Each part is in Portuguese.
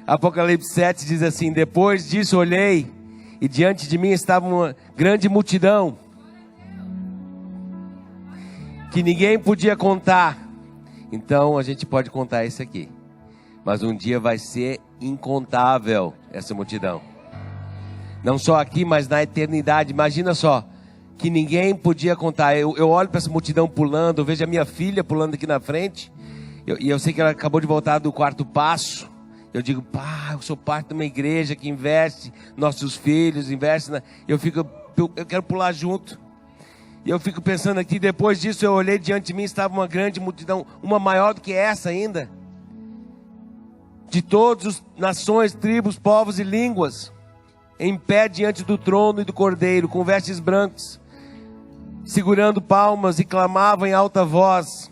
Apocalipse 7 diz assim: depois disso olhei, e diante de mim estava uma grande multidão, que ninguém podia contar. Então a gente pode contar esse aqui, mas um dia vai ser incontável essa multidão. Não só aqui, mas na eternidade. Imagina só, que ninguém podia contar. Eu olho para essa multidão pulando, eu vejo a minha filha pulando aqui na frente, e eu sei que ela acabou de voltar do quarto passo. Eu digo: pá, eu sou parte de uma igreja que investe nossos filhos, investe na... eu quero pular junto. E eu fico pensando aqui, depois disso eu olhei, diante de mim estava uma grande multidão, uma maior do que essa ainda, de todas as nações, tribos, povos e línguas, em pé diante do trono e do Cordeiro, com vestes brancas, segurando palmas, e clamavam em alta voz.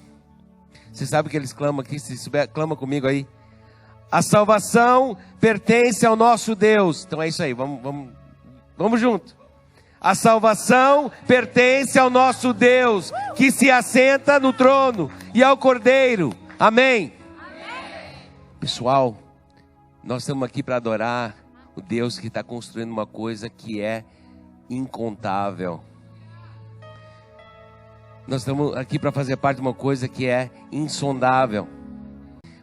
Você sabe o que eles clamam aqui? Se souber, clama comigo aí. A salvação pertence ao nosso Deus. Então é isso aí, vamos junto. A salvação pertence ao nosso Deus, que se assenta no trono, e ao Cordeiro. Amém? Amém. Pessoal, nós estamos aqui para adorar o Deus que está construindo uma coisa que é incontável. Nós estamos aqui para fazer parte de uma coisa que é insondável.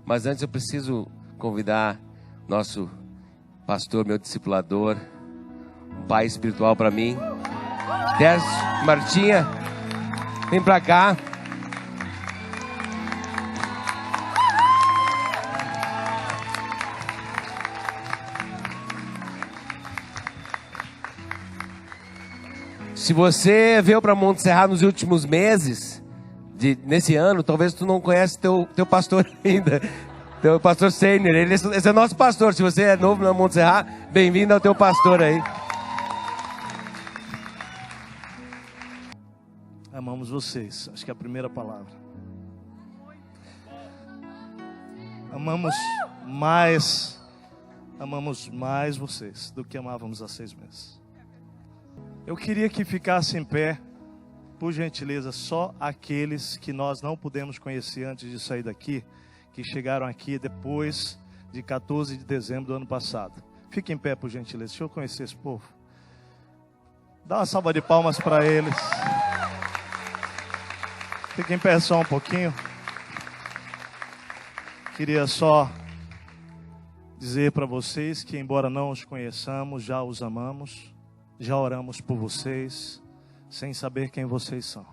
Mas antes eu preciso convidar nosso pastor, meu discipulador, um pai espiritual para mim, Décio Martinha, vem para cá. Se você veio para Montserrat nos últimos meses, nesse ano, talvez tu não conhece teu pastor ainda, teu pastor sênior. Esse é nosso pastor. Se você é novo na Montserrat, bem-vindo ao teu pastor aí. Amamos vocês, acho que é a primeira palavra. Amamos mais vocês do que amávamos há 6 meses. Eu queria que ficasse em pé, por gentileza, só aqueles que nós não pudemos conhecer antes de sair daqui, que chegaram aqui depois de 14 de dezembro do ano passado. Fique em pé, por gentileza, deixa eu conhecer esse povo. Dá uma salva de palmas para eles. Fique em pé só um pouquinho. Queria só dizer para vocês que, embora não os conheçamos, já os amamos, já oramos por vocês, sem saber quem vocês são.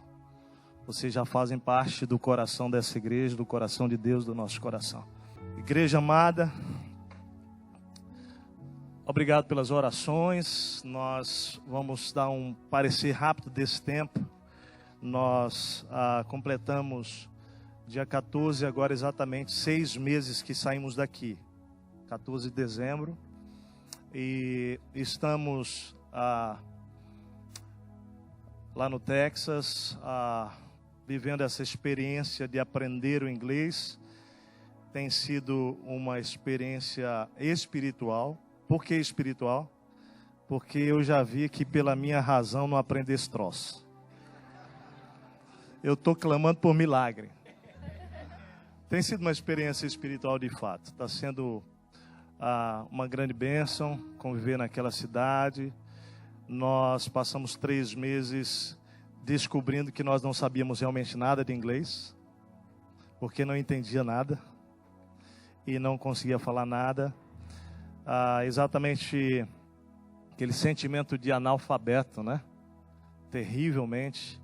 Vocês já fazem parte do coração dessa igreja, do coração de Deus, do nosso coração. Igreja amada, obrigado pelas orações. Nós vamos dar um parecer rápido desse tempo. Nós completamos dia 14, agora exatamente 6 meses que saímos daqui, 14 de dezembro, e estamos lá no Texas, vivendo essa experiência de aprender o inglês. Tem sido uma experiência espiritual. Por que espiritual? Porque eu já vi que pela minha razão não aprender esse troço. Eu estou clamando por milagre. Tem sido uma experiência espiritual de fato. Está sendo uma grande bênção conviver naquela cidade. Nós passamos 3 meses descobrindo que nós não sabíamos realmente nada de inglês, porque não entendia nada e não conseguia falar nada. Exatamente aquele sentimento de analfabeto, né? Terrivelmente.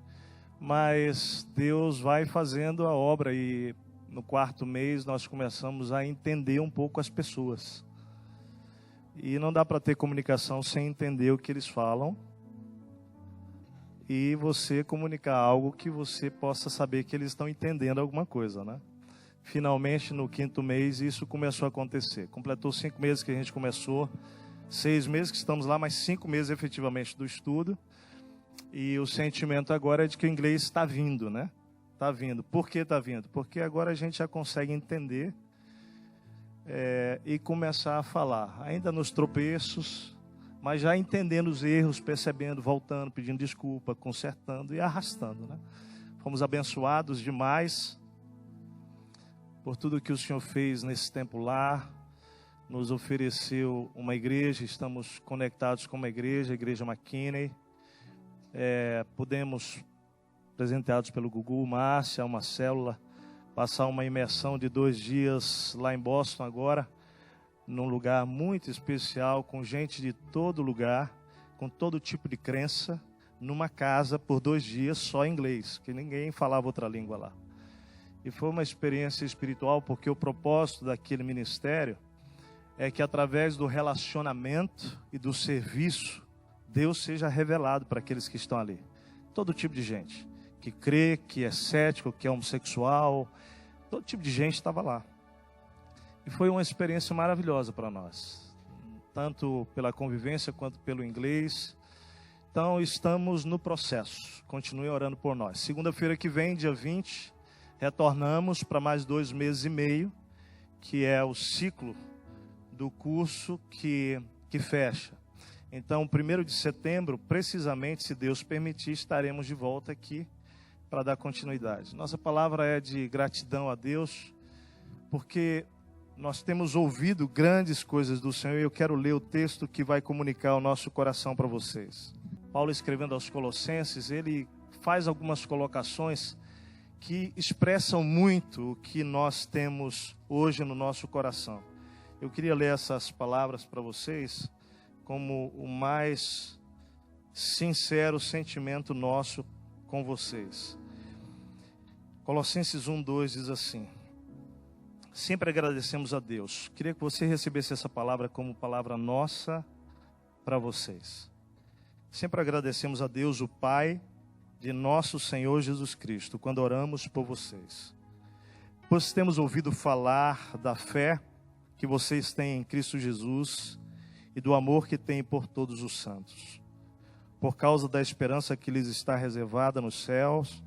Mas Deus vai fazendo a obra, e no 4º mês nós começamos a entender um pouco as pessoas. E não dá para ter comunicação sem entender o que eles falam e você comunicar algo que você possa saber que eles estão entendendo alguma coisa, né? Finalmente, no 5º mês, isso começou a acontecer. Completou 5 meses que a gente começou, 6 meses que estamos lá, mas 5 meses efetivamente do estudo. E o sentimento agora é de que o inglês está vindo, né? Está vindo. Por que está vindo? Porque agora a gente já consegue entender e começar a falar. Ainda nos tropeços, mas já entendendo os erros, percebendo, voltando, pedindo desculpa, consertando e arrastando, né? Fomos abençoados demais por tudo que o Senhor fez nesse tempo lá. nos ofereceu uma igreja, estamos conectados com uma igreja, a Igreja McKinney. Pudemos, presenteados pelo Gugu, Márcia, uma célula, passar uma imersão de 2 dias lá em Boston agora, num lugar muito especial, com gente de todo lugar, com todo tipo de crença, numa casa por 2 dias só em inglês, que ninguém falava outra língua lá. E foi uma experiência espiritual, porque o propósito daquele ministério é que através do relacionamento e do serviço, Deus seja revelado para aqueles que estão ali. Todo tipo de gente, que crê, que é cético, que é homossexual, todo tipo de gente estava lá. E foi uma experiência maravilhosa para nós, tanto pela convivência quanto pelo inglês. Então estamos no processo, continue orando por nós. Segunda-feira que vem, dia 20, retornamos para mais 2 meses e meio, que é o ciclo do curso que fecha. Então, 1º de setembro, precisamente, se Deus permitir, estaremos de volta aqui para dar continuidade. Nossa palavra é de gratidão a Deus, porque nós temos ouvido grandes coisas do Senhor, e eu quero ler o texto que vai comunicar o nosso coração para vocês. Paulo, escrevendo aos Colossenses, ele faz algumas colocações que expressam muito o que nós temos hoje no nosso coração. Eu queria ler essas palavras para vocês como o mais sincero sentimento nosso com vocês. Colossenses 1:2 diz assim: sempre agradecemos a Deus. Queria que você recebesse essa palavra como palavra nossa para vocês. Sempre agradecemos a Deus, o Pai de nosso Senhor Jesus Cristo, quando oramos por vocês. Pois temos ouvido falar da fé que vocês têm em Cristo Jesus e do amor que têm por todos os santos, por causa da esperança que lhes está reservada nos céus,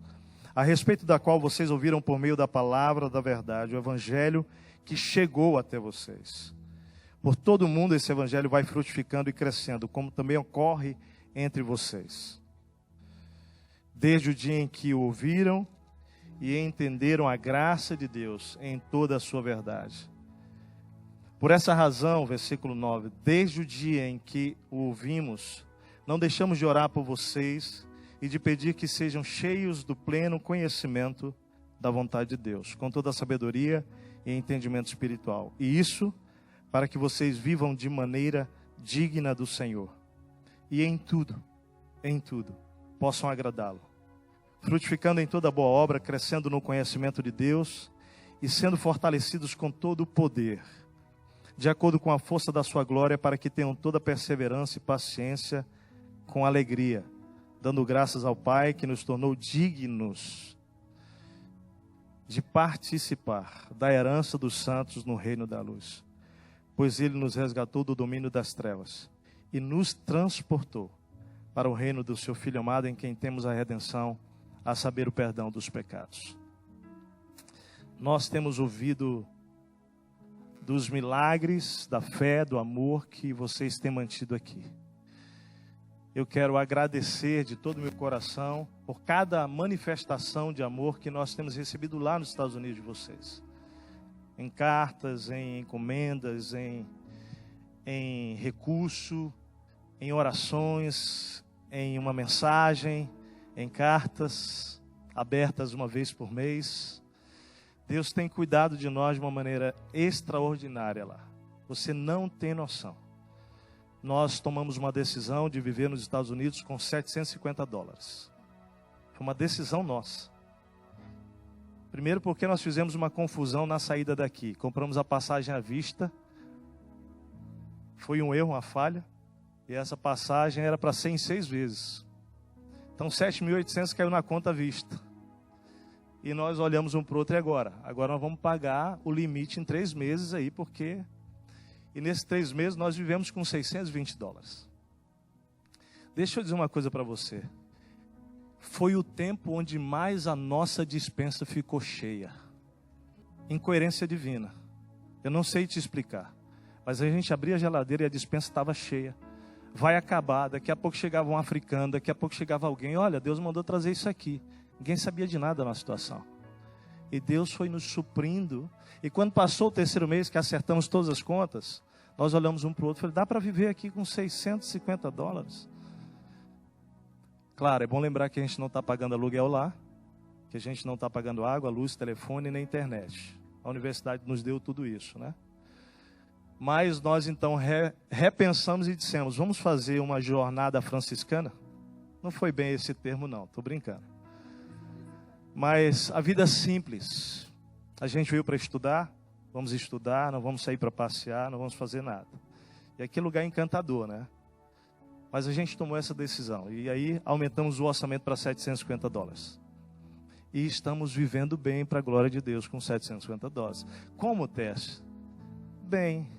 a respeito da qual vocês ouviram por meio da palavra da verdade, o evangelho que chegou até vocês. Por todo o mundo esse evangelho vai frutificando e crescendo, como também ocorre entre vocês, desde o dia em que o ouviram e entenderam a graça de Deus em toda a sua verdade. Por essa razão, versículo 9, desde o dia em que o ouvimos, não deixamos de orar por vocês e de pedir que sejam cheios do pleno conhecimento da vontade de Deus, com toda a sabedoria e entendimento espiritual. E isso para que vocês vivam de maneira digna do Senhor. E em tudo, possam agradá-lo, frutificando em toda boa obra, crescendo no conhecimento de Deus e sendo fortalecidos com todo o poder, de acordo com a força da sua glória, para que tenham toda perseverança e paciência com alegria, dando graças ao Pai que nos tornou dignos de participar da herança dos santos no reino da luz. Pois Ele nos resgatou do domínio das trevas e nos transportou para o reino do seu Filho amado, em quem temos a redenção, a saber, o perdão dos pecados. Nós temos ouvido dos milagres, da fé, do amor que vocês têm mantido aqui. Eu quero agradecer de todo o meu coração por cada manifestação de amor que nós temos recebido lá nos Estados Unidos de vocês. Em cartas, em encomendas, em recurso, em orações, em uma mensagem, em cartas abertas uma vez por mês. Deus tem cuidado de nós de uma maneira extraordinária lá. Você não tem noção. Nós tomamos uma decisão de viver nos Estados Unidos com $750. Foi uma decisão nossa. Primeiro porque nós fizemos uma confusão na saída daqui. Compramos a passagem à vista. Foi um erro, uma falha. E essa passagem era para ser em 6 vezes. Então 7.800 caiu na conta à vista. E nós olhamos um para o outro e agora? Agora nós vamos pagar o limite em 3 meses aí, porque... E nesses 3 meses nós vivemos com $620. Deixa eu dizer uma coisa para você. Foi o tempo onde mais a nossa despensa ficou cheia. Incoerência divina. Eu não sei te explicar. Mas a gente abria a geladeira e a despensa estava cheia. Vai acabar, daqui a pouco chegava um africano, daqui a pouco chegava alguém. Olha, Deus mandou trazer isso aqui. Ninguém sabia de nada na situação. E Deus foi nos suprindo. E quando passou o terceiro mês, que acertamos todas as contas, nós olhamos um para o outro e falamos, dá para viver aqui com $650. Claro, é bom lembrar que a gente não está pagando aluguel lá, que a gente não está pagando água, luz, telefone nem internet. A universidade nos deu tudo isso, né? Mas nós então repensamos e dissemos, vamos fazer uma jornada franciscana? Não foi bem esse termo não, estou brincando. Mas a vida é simples. A gente veio para estudar, vamos estudar, não vamos sair para passear, não vamos fazer nada. E aquele lugar é encantador, né? Mas a gente tomou essa decisão. E aí aumentamos o orçamento para $750. E estamos vivendo bem para a glória de Deus com $750. Como teste? Bem,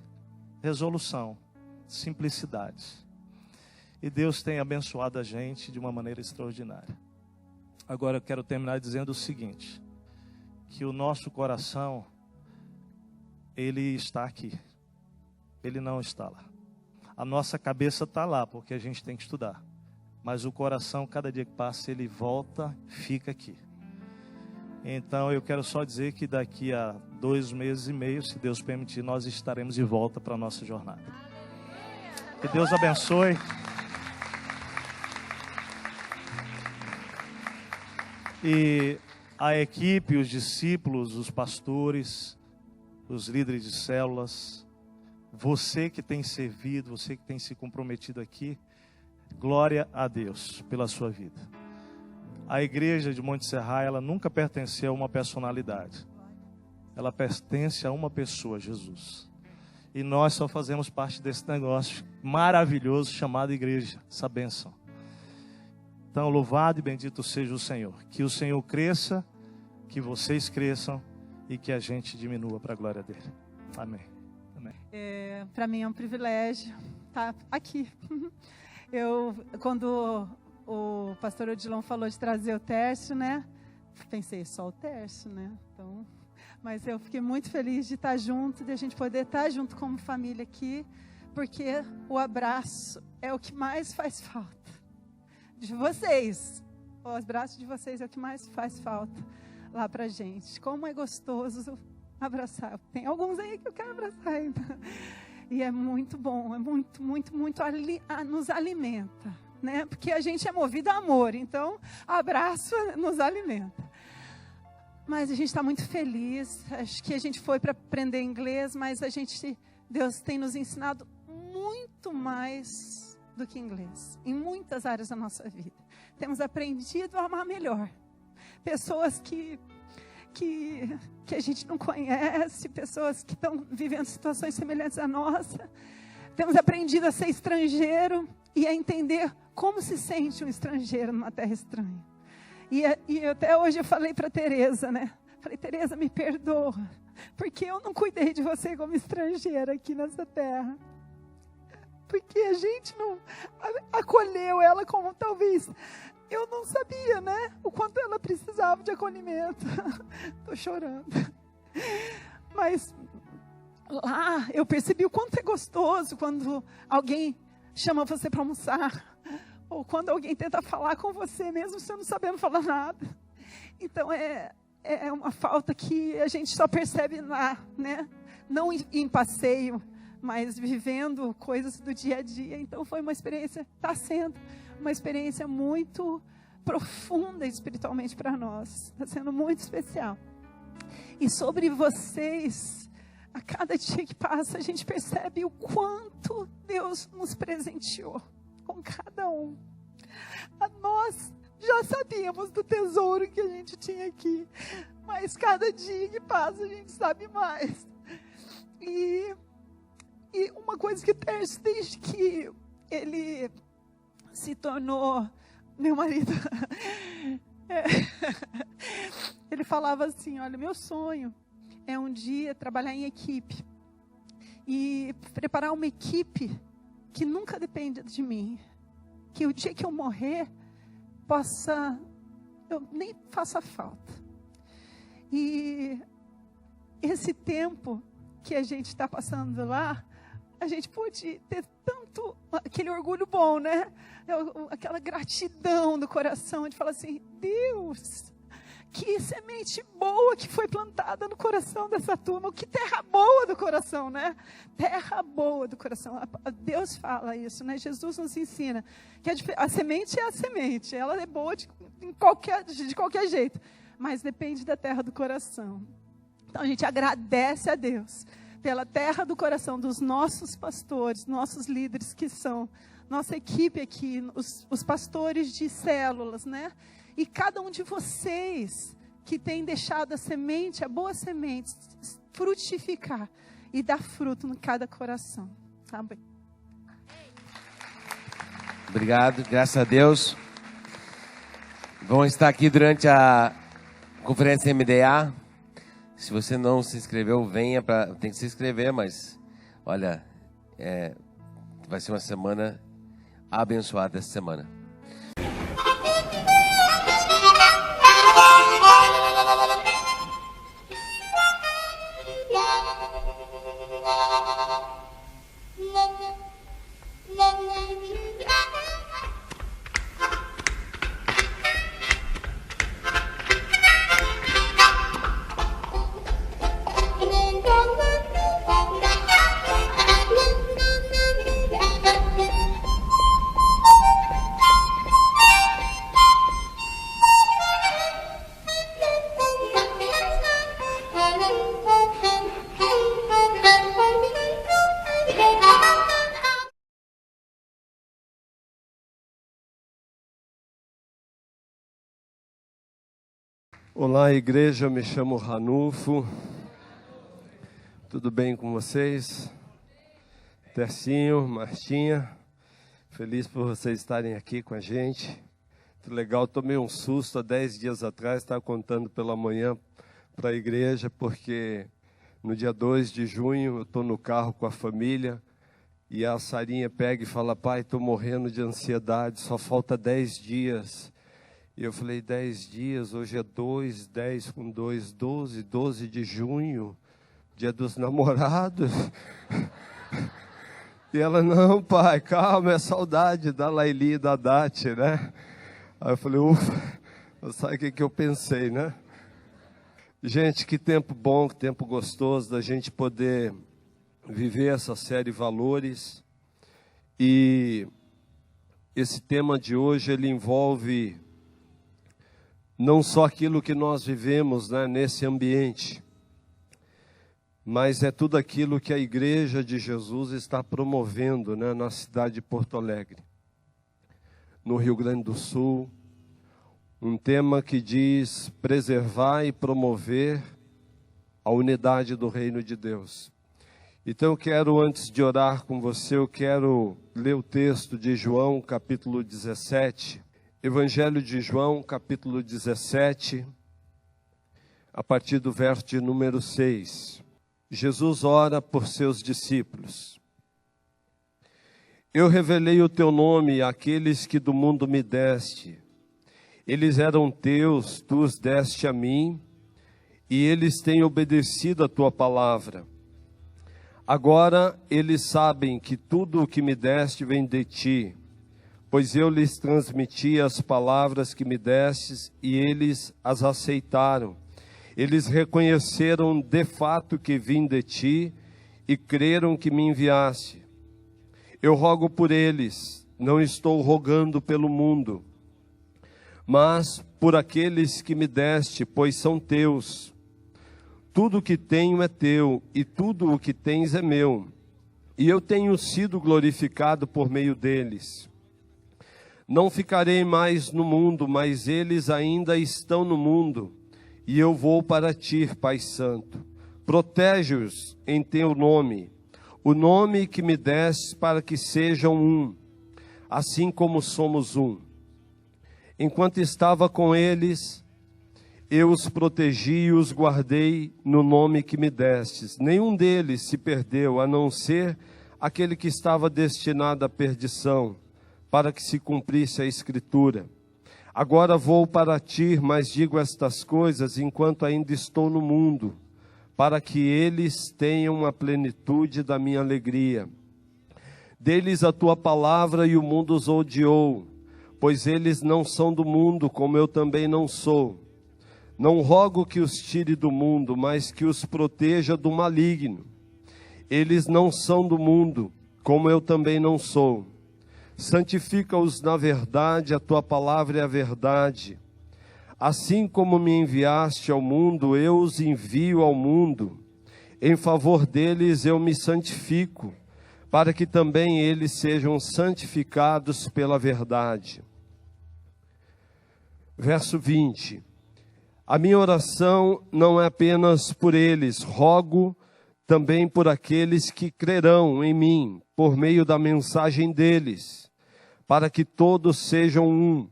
resolução, simplicidade. E Deus tem abençoado a gente de uma maneira extraordinária. Agora eu quero terminar dizendo o seguinte, que o nosso coração, ele está aqui, ele não está lá. A nossa cabeça está lá, porque a gente tem que estudar. Mas o coração, cada dia que passa, ele volta, fica aqui. Então eu quero só dizer que daqui a 2 meses e meio, se Deus permitir, nós estaremos de volta para a nossa jornada. Que Deus abençoe. E a equipe, os discípulos, os pastores, os líderes de células, você que tem servido, você que tem se comprometido aqui, glória a Deus pela sua vida. A igreja de Monte Serra, ela nunca pertenceu a uma personalidade. Ela pertence a uma pessoa, Jesus. E nós só fazemos parte desse negócio maravilhoso chamado igreja, essa bênção. Então, louvado e bendito seja o Senhor. Que o Senhor cresça, que vocês cresçam e que a gente diminua para a glória dele. Amém. Amém. Para mim é um privilégio estar aqui. Quando o pastor Odilon falou de trazer o Tércio, né? Pensei, só o Tércio, né? Então, mas eu fiquei muito feliz de estar junto, de a gente poder estar junto como família aqui, porque o abraço é o que mais faz falta. De vocês, os abraços de vocês é o que mais faz falta lá pra gente. Como é gostoso abraçar. Tem alguns aí que eu quero abraçar ainda. E é muito bom, é muito, muito, muito nos alimenta, né? Porque a gente é movido a amor, então abraço nos alimenta. Mas a gente está muito feliz. Acho que a gente foi para aprender inglês, mas Deus tem nos ensinado muito mais do que inglês, em muitas áreas da nossa vida. Temos aprendido a amar melhor. Pessoas que a gente não conhece, pessoas que estão vivendo situações semelhantes à nossa. Temos aprendido a ser estrangeiro e a entender como se sente um estrangeiro numa terra estranha. E até hoje eu falei para Tereza, né? Falei, Tereza, me perdoa, porque eu não cuidei de você como estrangeira aqui nessa terra. Porque a gente não acolheu ela como talvez eu não sabia, né? O quanto ela precisava de acolhimento. Estou chorando. Mas lá eu percebi o quanto é gostoso quando alguém chama você para almoçar. Ou quando alguém tenta falar com você, mesmo você não sabendo falar nada. Então é uma falta que a gente só percebe lá, né? Não em passeio, mas vivendo coisas do dia a dia. Então foi uma experiência, está sendo uma experiência muito profunda espiritualmente para nós. Está sendo muito especial. E sobre vocês, a cada dia que passa, a gente percebe o quanto Deus nos presenteou com cada um. Nós já sabíamos do tesouro que a gente tinha aqui, mas cada dia que passa a gente sabe mais. E uma coisa que Tércio, desde que ele se tornou meu marido, ele falava assim, olha, meu sonho é um dia trabalhar em equipe e preparar uma equipe que nunca dependa de mim, que o dia que eu morrer eu nem faça falta. E esse tempo que a gente está passando lá, a gente pôde ter tanto aquele orgulho bom, né? Aquela gratidão do coração de falar assim, Deus, Que semente boa que foi plantada no coração dessa turma. Que terra boa do coração, né? Terra boa do coração. Deus fala isso, né? Jesus nos ensina que a semente é a semente. Ela é boa de qualquer jeito. Mas depende da terra do coração. Então a gente agradece a Deus pela terra do coração dos nossos pastores, nossos líderes que são nossa equipe aqui, os pastores de células, né? E cada um de vocês que tem deixado a semente, a boa semente, frutificar e dar fruto em cada coração. Tá bem? Obrigado, graças a Deus. Vão estar aqui durante a conferência MDA. Se você não se inscreveu, venha para. Tem que se inscrever, mas olha, vai ser uma semana abençoada essa semana. Olá, igreja, eu me chamo Ranulfo. Tudo bem com vocês? Tercinho, Martinha, feliz por vocês estarem aqui com a gente. Muito legal, tomei um susto há 10 dias atrás, estava contando pela manhã para a igreja, porque no dia 2 de junho eu estou no carro com a família e a Sarinha pega e fala: pai, estou morrendo de ansiedade, só falta 10 dias. E eu falei: 10 dias, hoje é 2, 10 com 2, 12, 12 de junho, dia dos namorados. E ela: não, pai, calma, é saudade da Laili e da Dati, né? Aí eu falei: ufa, sabe o que eu pensei, né? Gente, que tempo bom, que tempo gostoso da gente poder viver essa série Valores. E esse tema de hoje, ele envolve não só aquilo que nós vivemos, né, nesse ambiente, mas é tudo aquilo que a Igreja de Jesus está promovendo, né, na cidade de Porto Alegre, no Rio Grande do Sul. Um tema que diz preservar e promover a unidade do reino de Deus. Então eu quero, antes de orar com você, eu quero ler o texto de João, capítulo 17, Evangelho de João, capítulo 17, a partir do verso de número 6. Jesus ora por seus discípulos. Eu revelei o teu nome àqueles que do mundo me deste. Eles eram teus, tu os deste a mim, e eles têm obedecido a tua palavra. Agora eles sabem que tudo o que me deste vem de ti, pois eu lhes transmiti as palavras que me destes e eles as aceitaram. Eles reconheceram de fato que vim de ti e creram que me enviaste. Eu rogo por eles, não estou rogando pelo mundo, mas por aqueles que me deste, pois são teus. Tudo o que tenho é teu e tudo o que tens é meu, e eu tenho sido glorificado por meio deles. Não ficarei mais no mundo, mas eles ainda estão no mundo, e eu vou para ti, Pai Santo. Protege-os em teu nome, o nome que me destes, para que sejam um, assim como somos um. Enquanto estava com eles, eu os protegi e os guardei no nome que me destes. Nenhum deles se perdeu, a não ser aquele que estava destinado à perdição, para que se cumprisse a Escritura. Agora vou para ti, mas digo estas coisas enquanto ainda estou no mundo, para que eles tenham a plenitude da minha alegria. Dê-lhes a tua palavra e o mundo os odiou, pois eles não são do mundo, como eu também não sou. Não rogo que os tire do mundo, mas que os proteja do maligno. Eles não são do mundo, como eu também não sou. Santifica-os na verdade, a tua palavra é a verdade. Assim como me enviaste ao mundo, eu os envio ao mundo. Em favor deles eu me santifico, para que também eles sejam santificados pela verdade. Verso 20. A minha oração não é apenas por eles, rogo também por aqueles que crerão em mim, por meio da mensagem deles, para que todos sejam um.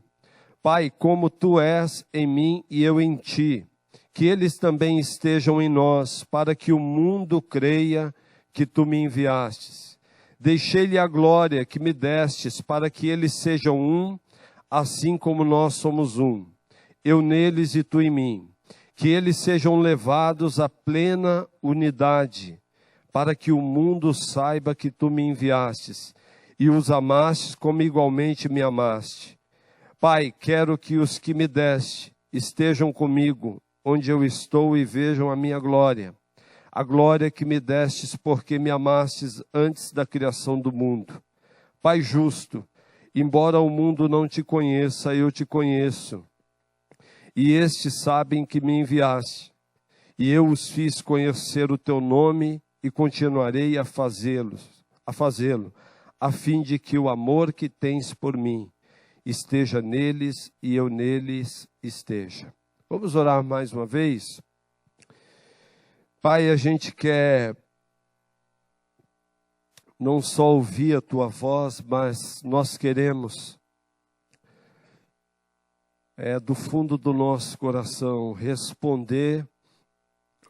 Pai, como tu és em mim e eu em ti, que eles também estejam em nós, para que o mundo creia que tu me enviastes. Deixei-lhe a glória que me destes, para que eles sejam um, assim como nós somos um. Eu neles e tu em mim, que eles sejam levados à plena unidade, para que o mundo saiba que tu me enviastes, e os amastes como igualmente me amaste. Pai, quero que os que me deste estejam comigo, onde eu estou, e vejam a minha glória, a glória que me destes porque me amastes antes da criação do mundo. Pai justo, embora o mundo não te conheça, eu te conheço. E estes sabem que me enviaste, e eu os fiz conhecer o teu nome, e continuarei a fazê-lo, a fim de que o amor que tens por mim esteja neles, e eu neles esteja. Vamos orar mais uma vez? Pai, a gente quer não só ouvir a tua voz, mas nós queremos do fundo do nosso coração, responder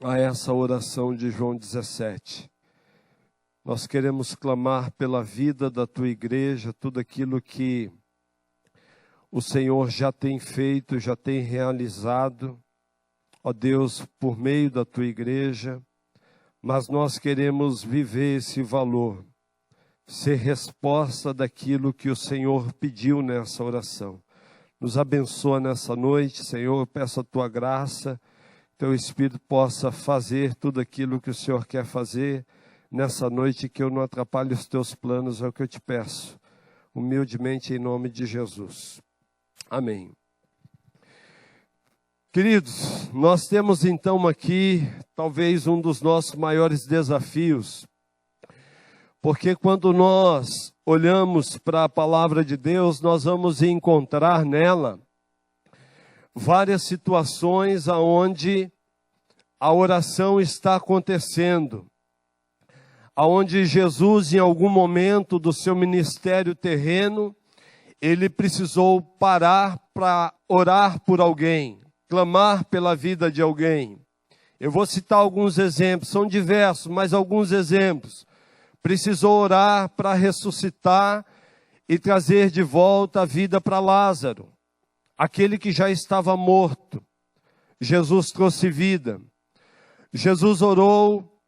a essa oração de João 17. Nós queremos clamar pela vida da tua igreja, tudo aquilo que o Senhor já tem feito, já tem realizado, ó Deus, por meio da tua igreja, mas nós queremos viver esse valor, ser resposta daquilo que o Senhor pediu nessa oração. Nos abençoa nessa noite, Senhor, eu peço a tua graça, teu Espírito possa fazer tudo aquilo que o Senhor quer fazer nessa noite, que eu não atrapalhe os teus planos, é o que eu te peço, humildemente em nome de Jesus. Amém. Queridos, nós temos então aqui, talvez um dos nossos maiores desafios, porque quando nós olhamos para a palavra de Deus, nós vamos encontrar nela várias situações aonde a oração está acontecendo, aonde Jesus, em algum momento do seu ministério terreno, ele precisou parar para orar por alguém, clamar pela vida de alguém. Eu vou citar alguns exemplos, são diversos, mas alguns exemplos. Precisou orar para ressuscitar e trazer de volta a vida para Lázaro, aquele que já estava morto. Jesus trouxe vida. Jesus orou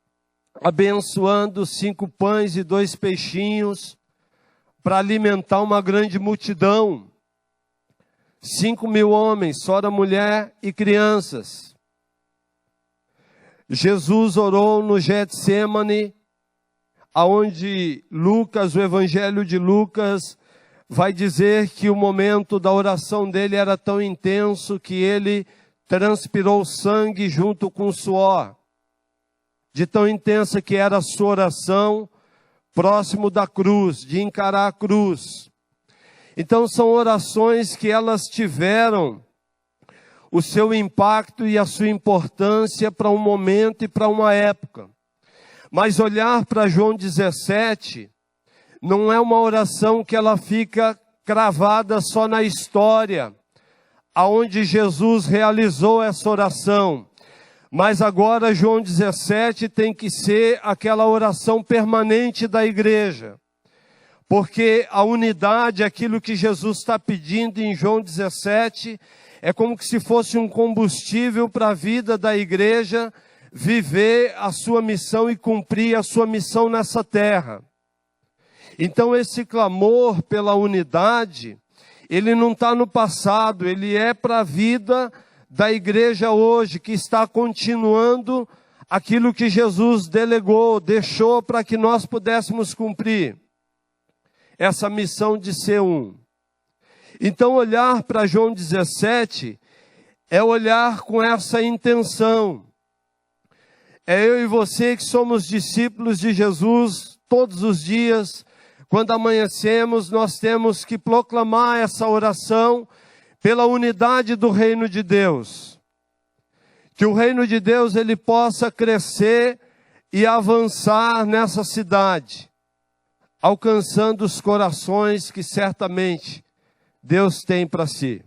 abençoando 5 pães e 2 peixinhos para alimentar uma grande multidão. 5.000 homens, fora mulher e crianças. Jesus orou no Getsêmani, aonde Lucas, o Evangelho de Lucas, vai dizer que o momento da oração dele era tão intenso que ele transpirou sangue junto com suor. De tão intensa que era a sua oração, próximo da cruz, de encarar a cruz. Então são orações que elas tiveram o seu impacto e a sua importância para um momento e para uma época. Mas olhar para João 17 não é uma oração que ela fica cravada só na história, aonde Jesus realizou essa oração. Mas agora João 17 tem que ser aquela oração permanente da igreja. Porque a unidade, aquilo que Jesus está pedindo em João 17, é como que se fosse um combustível para a vida da igreja, viver a sua missão e cumprir a sua missão nessa terra. Então esse clamor pela unidade, ele não está no passado, ele é para a vida da igreja hoje, que está continuando aquilo que Jesus delegou, deixou para que nós pudéssemos cumprir essa missão de ser um. Então, olhar para João 17 é olhar com essa intenção. É eu e você que somos discípulos de Jesus todos os dias. Quando amanhecemos, nós temos que proclamar essa oração pela unidade do reino de Deus. Que o reino de Deus ele possa crescer e avançar nessa cidade, alcançando os corações que certamente Deus tem para si.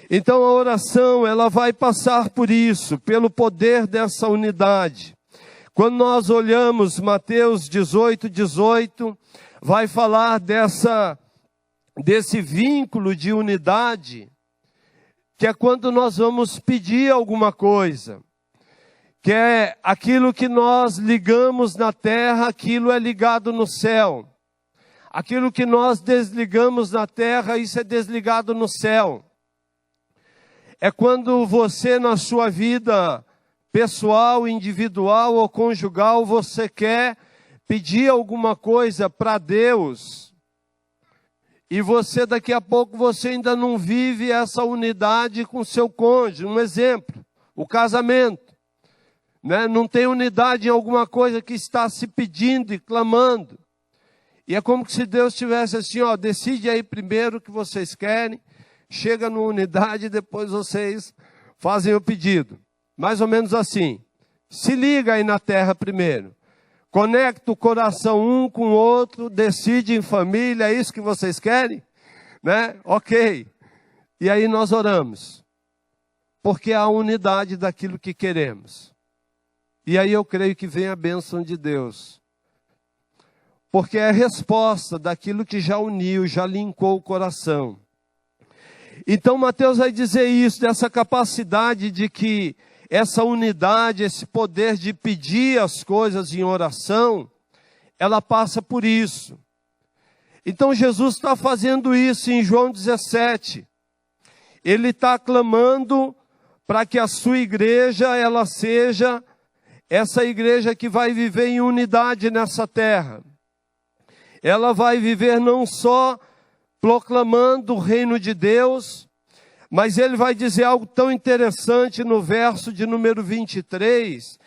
Então a oração, ela vai passar por isso, pelo poder dessa unidade. Quando nós olhamos Mateus 18, vai falar desse vínculo de unidade, que é quando nós vamos pedir alguma coisa, que é aquilo que nós ligamos na terra, aquilo é ligado no céu. Aquilo que nós desligamos na terra, isso é desligado no céu. É quando você, na sua vida pessoal, individual ou conjugal, você quer pedir alguma coisa para Deus, e você daqui a pouco você ainda não vive essa unidade com seu cônjuge. Um exemplo, o casamento, né? Não tem unidade em alguma coisa que está se pedindo e clamando. E é como se Deus tivesse assim, ó, decide aí primeiro o que vocês querem, chega numa unidade e depois vocês fazem o pedido. Mais ou menos assim. Se liga aí na terra primeiro. Conecta o coração um com o outro, decide em família, é isso que vocês querem? Né? Ok. E aí nós oramos. Porque há unidade daquilo que queremos. E aí eu creio que vem a bênção de Deus. Porque é a resposta daquilo que já uniu, já linkou o coração. Então Mateus vai dizer isso, dessa capacidade de que essa unidade, esse poder de pedir as coisas em oração, ela passa por isso. Então Jesus está fazendo isso em João 17. Ele está clamando para que a sua igreja, ela seja essa igreja que vai viver em unidade nessa terra. Ela vai viver não só proclamando o reino de Deus, mas ele vai dizer algo tão interessante no verso de número 23,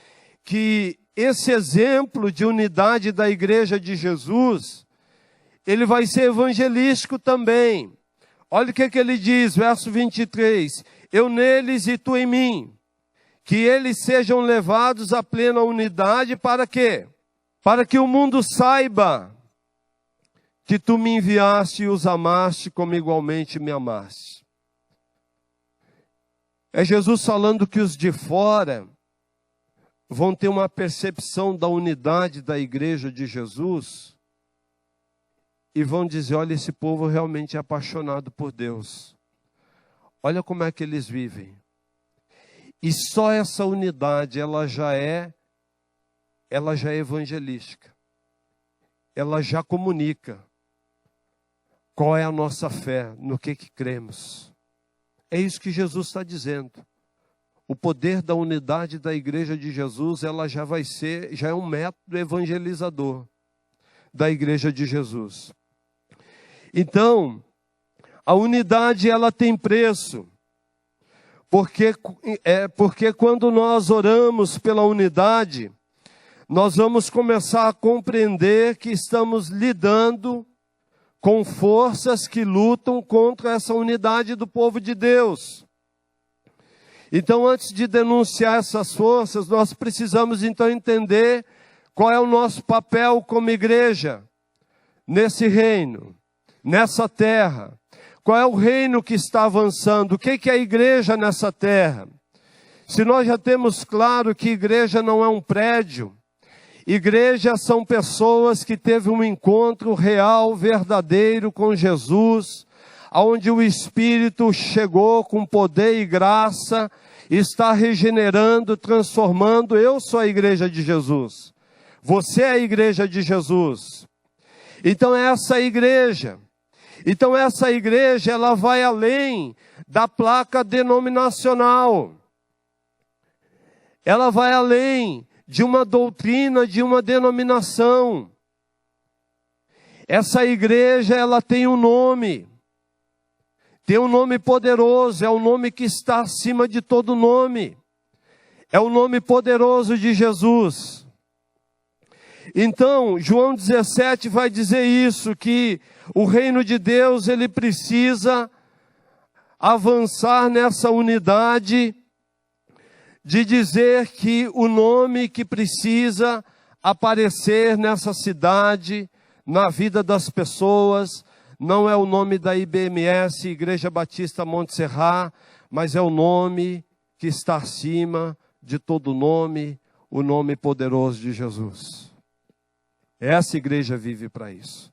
que esse exemplo de unidade da igreja de Jesus, ele vai ser evangelístico também. Olha o que ele diz, verso 23, eu neles e tu em mim, que eles sejam levados à plena unidade, para quê? Para que o mundo saiba que tu me enviaste e os amaste como igualmente me amaste. É Jesus falando que os de fora vão ter uma percepção da unidade da igreja de Jesus e vão dizer, olha, esse povo realmente é apaixonado por Deus. Olha como é que eles vivem. E só essa unidade, ela já é evangelística. Ela já comunica qual é a nossa fé, no que cremos. É isso que Jesus está dizendo. O poder da unidade da igreja de Jesus, ela já é um método evangelizador da igreja de Jesus. Então, a unidade, ela tem preço. Porque quando nós oramos pela unidade, nós vamos começar a compreender que estamos lidando com forças que lutam contra essa unidade do povo de Deus. Então, antes de denunciar essas forças, nós precisamos então entender qual é o nosso papel como igreja nesse reino, nessa terra. Qual é o reino que está avançando? O que é a igreja nessa terra? Se nós já temos claro que igreja não é um prédio, igreja são pessoas que teve um encontro real, verdadeiro com Jesus, onde o Espírito chegou com poder e graça, está regenerando, transformando. Eu sou a igreja de Jesus. Você é a igreja de Jesus. Então essa igreja. Então essa igreja, ela vai além da placa denominacional. Ela vai além de uma doutrina, de uma denominação. Essa igreja, ela tem um nome. Tem um nome poderoso, é o nome que está acima de todo nome. É o nome poderoso de Jesus. Então, João 17 vai dizer isso, que o reino de Deus, ele precisa avançar nessa unidade de dizer que o nome que precisa aparecer nessa cidade, na vida das pessoas, não é o nome da IBMS, Igreja Batista Montserrat, mas é o nome que está acima de todo nome, o nome poderoso de Jesus. Essa igreja vive para isso.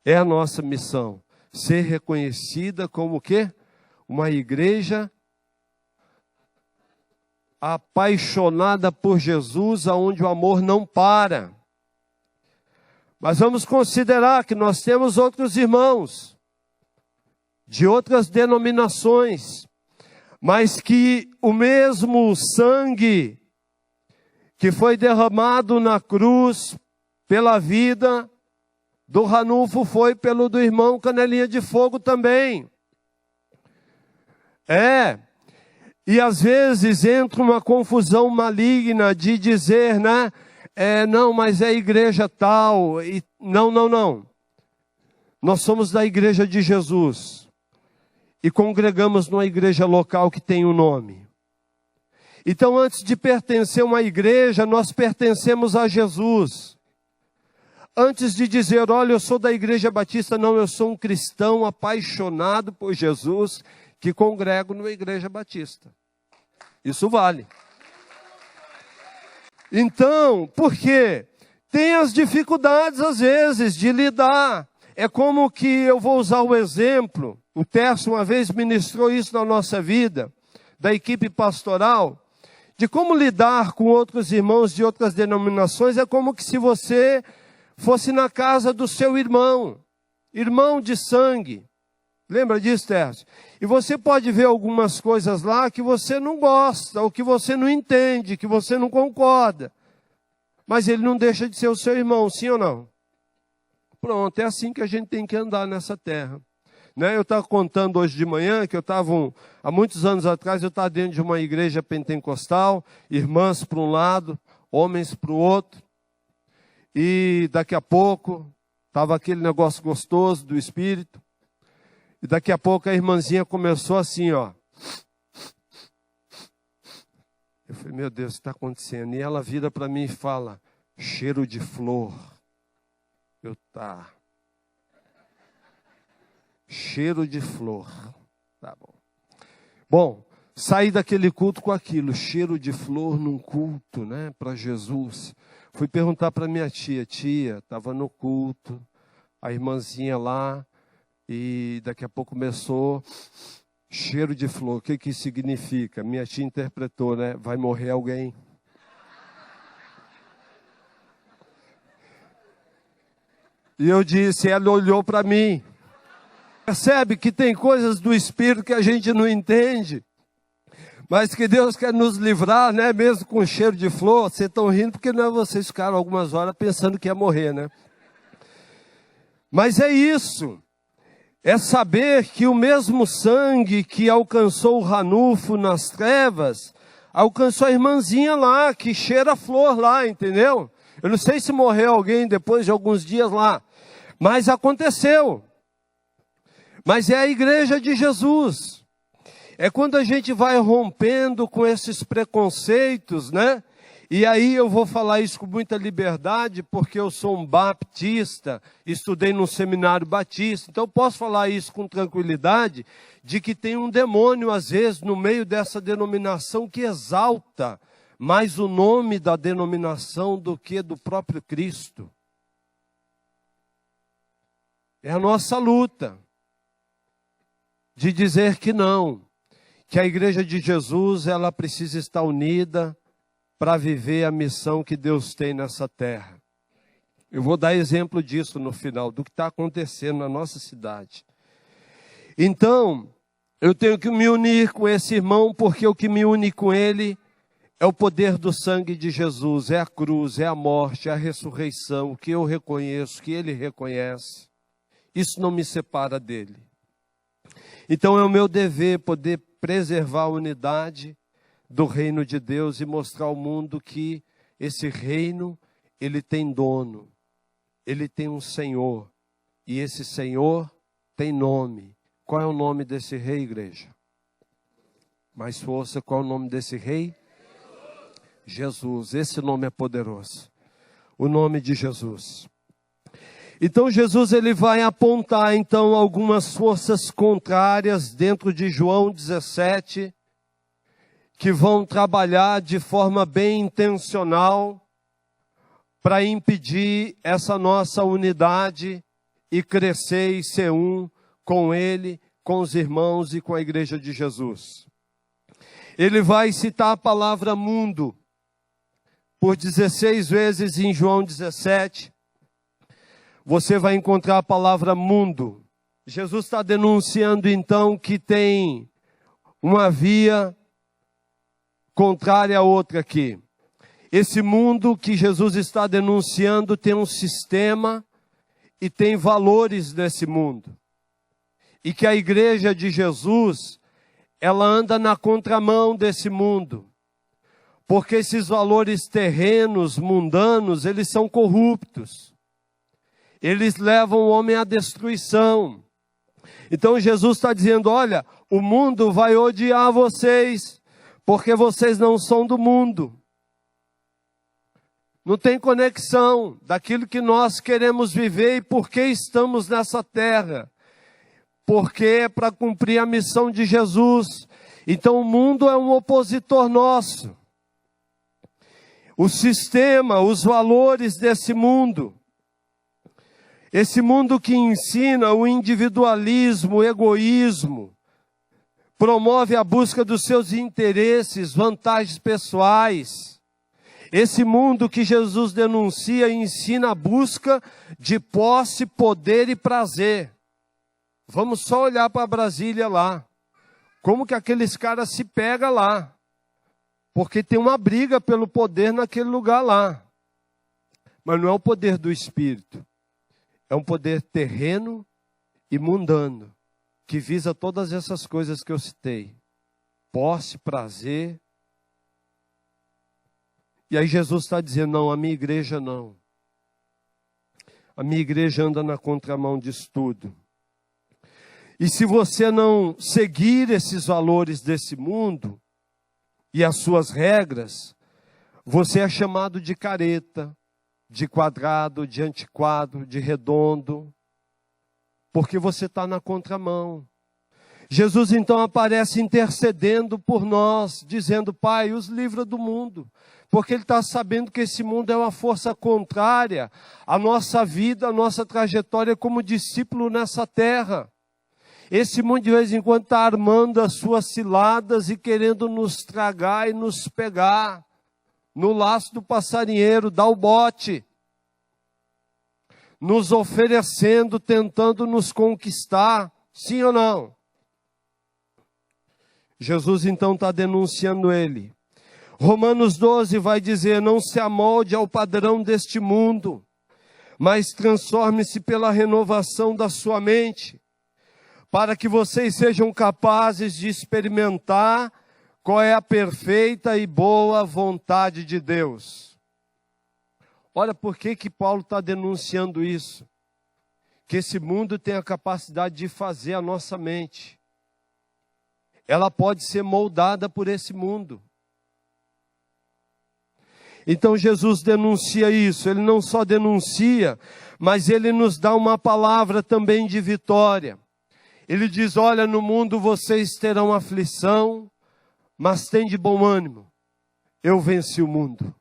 É a nossa missão, ser reconhecida como o quê? Uma igreja apaixonada por Jesus, aonde o amor não para. Mas vamos considerar que nós temos outros irmãos, de outras denominações, mas que o mesmo sangue que foi derramado na cruz pela vida do Ranulfo foi pelo do irmão Canelinha de Fogo também. E às vezes entra uma confusão maligna de dizer, né? Não, mas é igreja tal. Não. Nós somos da igreja de Jesus. E congregamos numa igreja local que tem um nome. Então, antes de pertencer a uma igreja, nós pertencemos a Jesus. Antes de dizer, olha, eu sou da Igreja Batista, não, eu sou um cristão apaixonado por Jesus, que congrego numa Igreja Batista. Isso vale. Então, por quê? Tem as dificuldades, às vezes, de lidar. É como que eu vou usar o exemplo, o Tércio uma vez ministrou isso na nossa vida, da equipe pastoral, de como lidar com outros irmãos de outras denominações. É como que se você fosse na casa do seu irmão de sangue. Lembra disso, Tércio? E você pode ver algumas coisas lá que você não gosta, ou que você não entende, que você não concorda. Mas ele não deixa de ser o seu irmão, sim ou não? Pronto, é assim que a gente tem que andar nessa terra. Né? Eu estava contando hoje de manhã que há muitos anos atrás, eu estava dentro de uma igreja pentecostal, irmãs para um lado, homens para o outro. E daqui a pouco, estava aquele negócio gostoso do Espírito. E daqui a pouco a irmãzinha começou assim, ó. Eu falei, meu Deus, o que está acontecendo? E ela vira para mim e fala, cheiro de flor. Cheiro de flor. Tá bom. Bom, saí daquele culto com aquilo, cheiro de flor num culto, né, para Jesus. Fui perguntar para minha tia, estava no culto, a irmãzinha lá, e daqui a pouco começou cheiro de flor. O que isso significa? Minha tia interpretou, né? Vai morrer alguém. E eu disse, ela olhou para mim. Percebe que tem coisas do Espírito que a gente não entende, mas que Deus quer nos livrar, né? Mesmo com cheiro de flor. Vocês estão rindo porque não é vocês ficaram algumas horas pensando que ia morrer, né? Mas é isso. É saber que o mesmo sangue que alcançou o Ranulfo nas trevas, alcançou a irmãzinha lá, que cheira flor lá, entendeu? Eu não sei se morreu alguém depois de alguns dias lá, mas aconteceu. Mas é a igreja de Jesus. É quando a gente vai rompendo com esses preconceitos, né? E aí eu vou falar isso com muita liberdade, porque eu sou um baptista, estudei num seminário batista, então eu posso falar isso com tranquilidade, de que tem um demônio, às vezes, no meio dessa denominação que exalta mais o nome da denominação do que do próprio Cristo. É a nossa luta de dizer que não, que a igreja de Jesus, ela precisa estar unida para viver a missão que Deus tem nessa terra. Eu vou dar exemplo disso no final, do que está acontecendo na nossa cidade. Então, eu tenho que me unir com esse irmão, porque o que me une com ele é o poder do sangue de Jesus, é a cruz, é a morte, é a ressurreição, o que eu reconheço, que ele reconhece. Isso não me separa dele. Então é o meu dever poder preservar a unidade do reino de Deus e mostrar ao mundo que esse reino, ele tem dono, ele tem um Senhor, e esse Senhor tem nome. Qual é o nome desse rei, igreja? Mais força, qual é o nome desse rei? Jesus. Esse nome é poderoso. O nome de Jesus. Então Jesus ele vai apontar então algumas forças contrárias dentro de João 17, que vão trabalhar de forma bem intencional para impedir essa nossa unidade e crescer e ser um com ele, com os irmãos e com a igreja de Jesus. Ele vai citar a palavra mundo por 16 vezes em João 17. Você vai encontrar a palavra mundo. Jesus está denunciando então que tem uma via contrária a outra aqui. Esse mundo que Jesus está denunciando tem um sistema e tem valores nesse mundo. E que a igreja de Jesus, ela anda na contramão desse mundo. Porque esses valores terrenos, mundanos, eles são corruptos. Eles levam o homem à destruição. Então Jesus está dizendo, olha, o mundo vai odiar vocês, porque vocês não são do mundo. Não tem conexão daquilo que nós queremos viver e por que estamos nessa terra. Porque é para cumprir a missão de Jesus. Então o mundo é um opositor nosso. O sistema, os valores desse mundo. Esse mundo que ensina o individualismo, o egoísmo, promove a busca dos seus interesses, vantagens pessoais. Esse mundo que Jesus denuncia e ensina a busca de posse, poder e prazer. Vamos só olhar para Brasília lá. Como que aqueles caras se pegam lá? Porque tem uma briga pelo poder naquele lugar lá. Mas não é o poder do Espírito. É um poder terreno e mundano, que visa todas essas coisas que eu citei. Posse, prazer. E aí Jesus está dizendo, não, a minha igreja não. A minha igreja anda na contramão disso tudo. E se você não seguir esses valores desse mundo e as suas regras, você é chamado de careta, de quadrado, de antiquado, de redondo, porque você está na contramão. Jesus então aparece intercedendo por nós, dizendo, Pai, os livra do mundo, porque Ele está sabendo que esse mundo é uma força contrária à nossa vida, à nossa trajetória como discípulo nessa terra. Esse mundo de vez em quando está armando as suas ciladas e querendo nos tragar e nos pegar no laço do passarinheiro, dar o bote, nos oferecendo, tentando nos conquistar, sim ou não? Jesus então está denunciando ele. Romanos 12 vai dizer, não se amolde ao padrão deste mundo, mas transforme-se pela renovação da sua mente, para que vocês sejam capazes de experimentar qual é a perfeita e boa vontade de Deus. Olha por que Paulo está denunciando isso. Que esse mundo tem a capacidade de fazer a nossa mente. Ela pode ser moldada por esse mundo. Então Jesus denuncia isso. Ele não só denuncia, mas ele nos dá uma palavra também de vitória. Ele diz, olha, no mundo vocês terão aflição, mas tem de bom ânimo. Eu venci o mundo.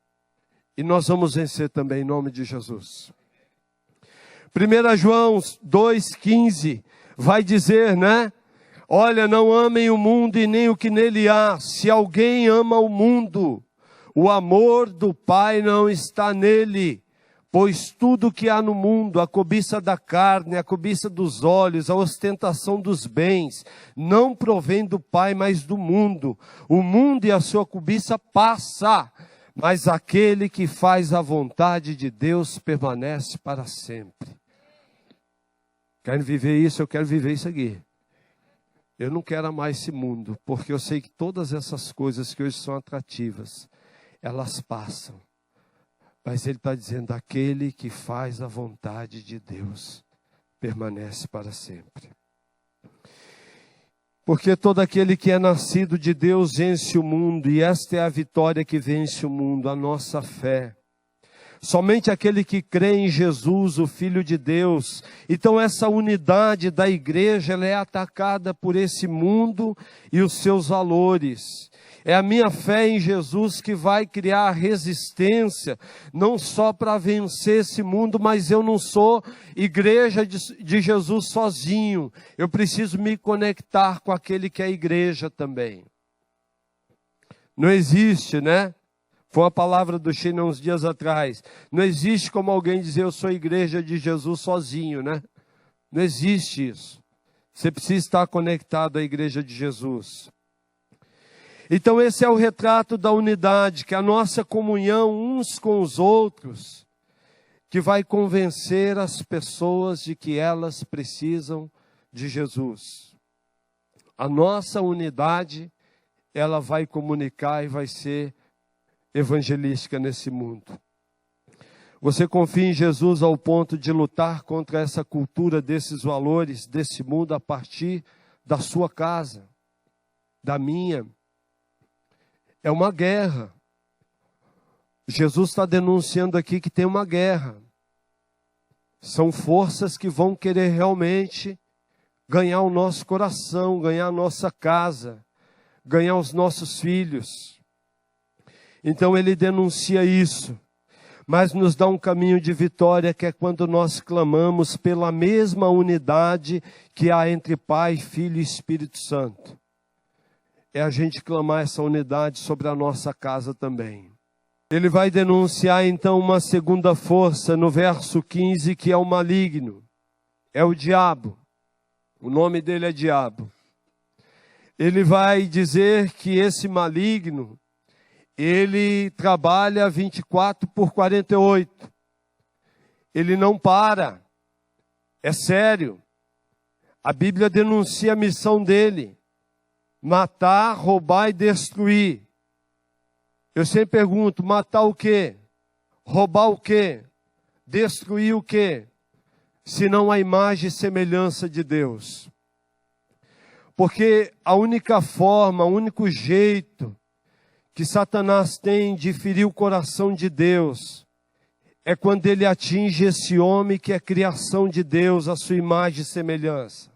E nós vamos vencer também em nome de Jesus. 1 João 2,15 vai dizer, né? Olha, não amem o mundo e nem o que nele há. Se alguém ama o mundo, o amor do Pai não está nele. Pois tudo que há no mundo, a cobiça da carne, a cobiça dos olhos, a ostentação dos bens, não provém do Pai, mas do mundo. O mundo e a sua cobiça passa, mas aquele que faz a vontade de Deus permanece para sempre. Querem viver isso? Eu quero viver isso aqui. Eu não quero amar esse mundo, porque eu sei que todas essas coisas que hoje são atrativas, elas passam. Mas ele está dizendo, aquele que faz a vontade de Deus permanece para sempre. Porque todo aquele que é nascido de Deus vence o mundo, e esta é a vitória que vence o mundo, a nossa fé. Somente aquele que crê em Jesus, o Filho de Deus. Então essa unidade da igreja, ela é atacada por esse mundo e os seus valores. É a minha fé em Jesus que vai criar resistência, não só para vencer esse mundo, mas eu não sou igreja de Jesus sozinho. Eu preciso me conectar com aquele que é a igreja também. Não existe, né? Foi uma palavra do China uns dias atrás. Não existe como alguém dizer eu sou igreja de Jesus sozinho, né? Não existe isso. Você precisa estar conectado à igreja de Jesus. Então esse é o retrato da unidade, que é a nossa comunhão uns com os outros, que vai convencer as pessoas de que elas precisam de Jesus. A nossa unidade, ela vai comunicar e vai ser evangelística nesse mundo. Você confia em Jesus ao ponto de lutar contra essa cultura desses valores, desse mundo, a partir da sua casa, da minha. É uma guerra. Jesus está denunciando aqui que tem uma guerra. São forças que vão querer realmente ganhar o nosso coração, ganhar a nossa casa, ganhar os nossos filhos. Então ele denuncia isso, mas nos dá um caminho de vitória, que é quando nós clamamos pela mesma unidade que há entre Pai, Filho e Espírito Santo. É a gente clamar essa unidade sobre a nossa casa também. Ele vai denunciar então uma segunda força no verso 15, que é o maligno. É o diabo. O nome dele é diabo. Ele vai dizer que esse maligno, ele trabalha 24/48. Ele não para. É sério. A Bíblia denuncia a missão dele: matar, roubar e destruir. Eu sempre pergunto, matar o quê? Roubar o quê? Destruir o quê? Senão a imagem e semelhança de Deus. Porque a única forma, o único jeito que Satanás tem de ferir o coração de Deus é quando ele atinge esse homem que é criação de Deus, a sua imagem e semelhança.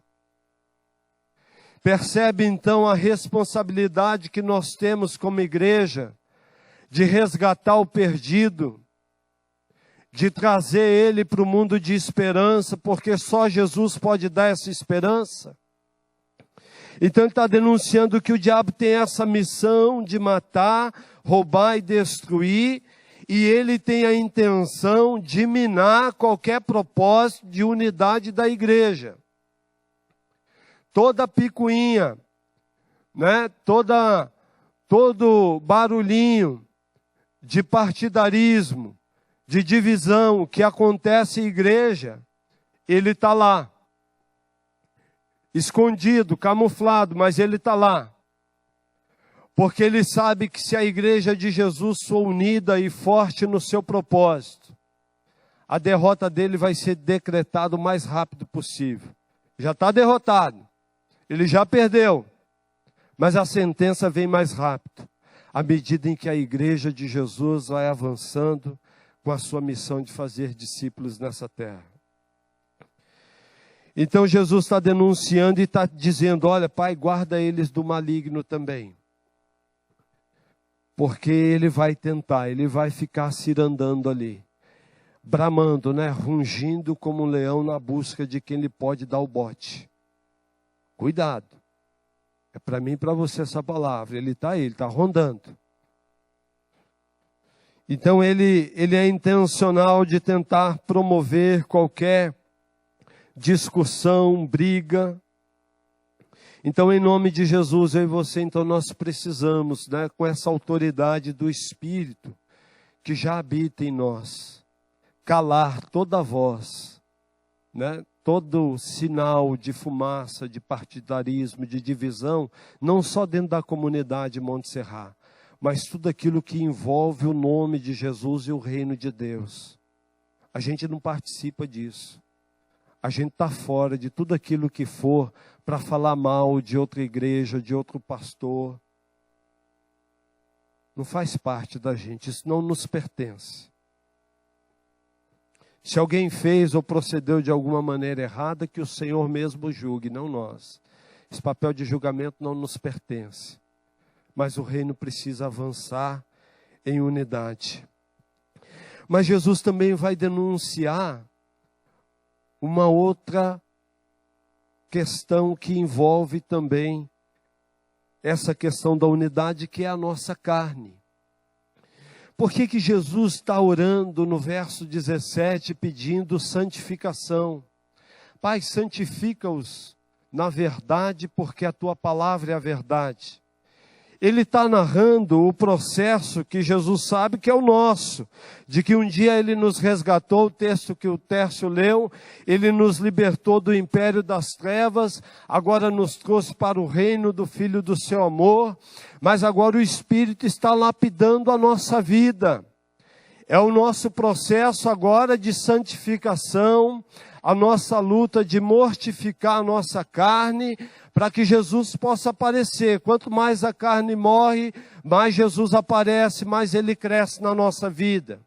Percebe então a responsabilidade que nós temos como igreja de resgatar o perdido, de trazer ele para o mundo de esperança, porque só Jesus pode dar essa esperança. Então ele está denunciando que o diabo tem essa missão de matar, roubar e destruir, e ele tem a intenção de minar qualquer propósito de unidade da igreja. Toda picuinha, né? Todo barulhinho de partidarismo, de divisão que acontece em igreja, ele está lá. Escondido, camuflado, mas ele está lá. Porque ele sabe que se a igreja de Jesus for unida e forte no seu propósito, a derrota dele vai ser decretada o mais rápido possível. Já está derrotado. Ele já perdeu, mas a sentença vem mais rápido, à medida em que a igreja de Jesus vai avançando com a sua missão de fazer discípulos nessa terra. Então Jesus está denunciando e está dizendo, olha, Pai, guarda eles do maligno também. Porque ele vai tentar, ele vai ficar cirandando ali, bramando, né, rungindo como um leão na busca de quem lhe pode dar o bote. Cuidado, é para mim e para você essa palavra, ele está rondando. Então ele é intencional de tentar promover qualquer discussão, briga. Então, em nome de Jesus, eu e você, então nós precisamos, né, com essa autoridade do Espírito que já habita em nós, calar toda voz, né, todo sinal de fumaça, de partidarismo, de divisão, não só dentro da comunidade Monte Serra, mas tudo aquilo que envolve o nome de Jesus e o reino de Deus. A gente não participa disso. A gente está fora de tudo aquilo que for para falar mal de outra igreja, de outro pastor. Não faz parte da gente, isso não nos pertence. Se alguém fez ou procedeu de alguma maneira errada, que o Senhor mesmo julgue, não nós. Esse papel de julgamento não nos pertence. Mas o reino precisa avançar em unidade. Mas Jesus também vai denunciar uma outra questão que envolve também essa questão da unidade, que é a nossa carne. Por que Jesus está orando no verso 17, pedindo santificação? Pai, santifica-os na verdade, porque a tua palavra é a verdade. Ele está narrando o processo que Jesus sabe que é o nosso, de que um dia Ele nos resgatou, o texto que o Tércio leu, Ele nos libertou do império das trevas, agora nos trouxe para o reino do Filho do seu amor, mas agora o Espírito está lapidando a nossa vida. É o nosso processo agora de santificação, a nossa luta de mortificar a nossa carne, para que Jesus possa aparecer. Quanto mais a carne morre, mais Jesus aparece, mais Ele cresce na nossa vida.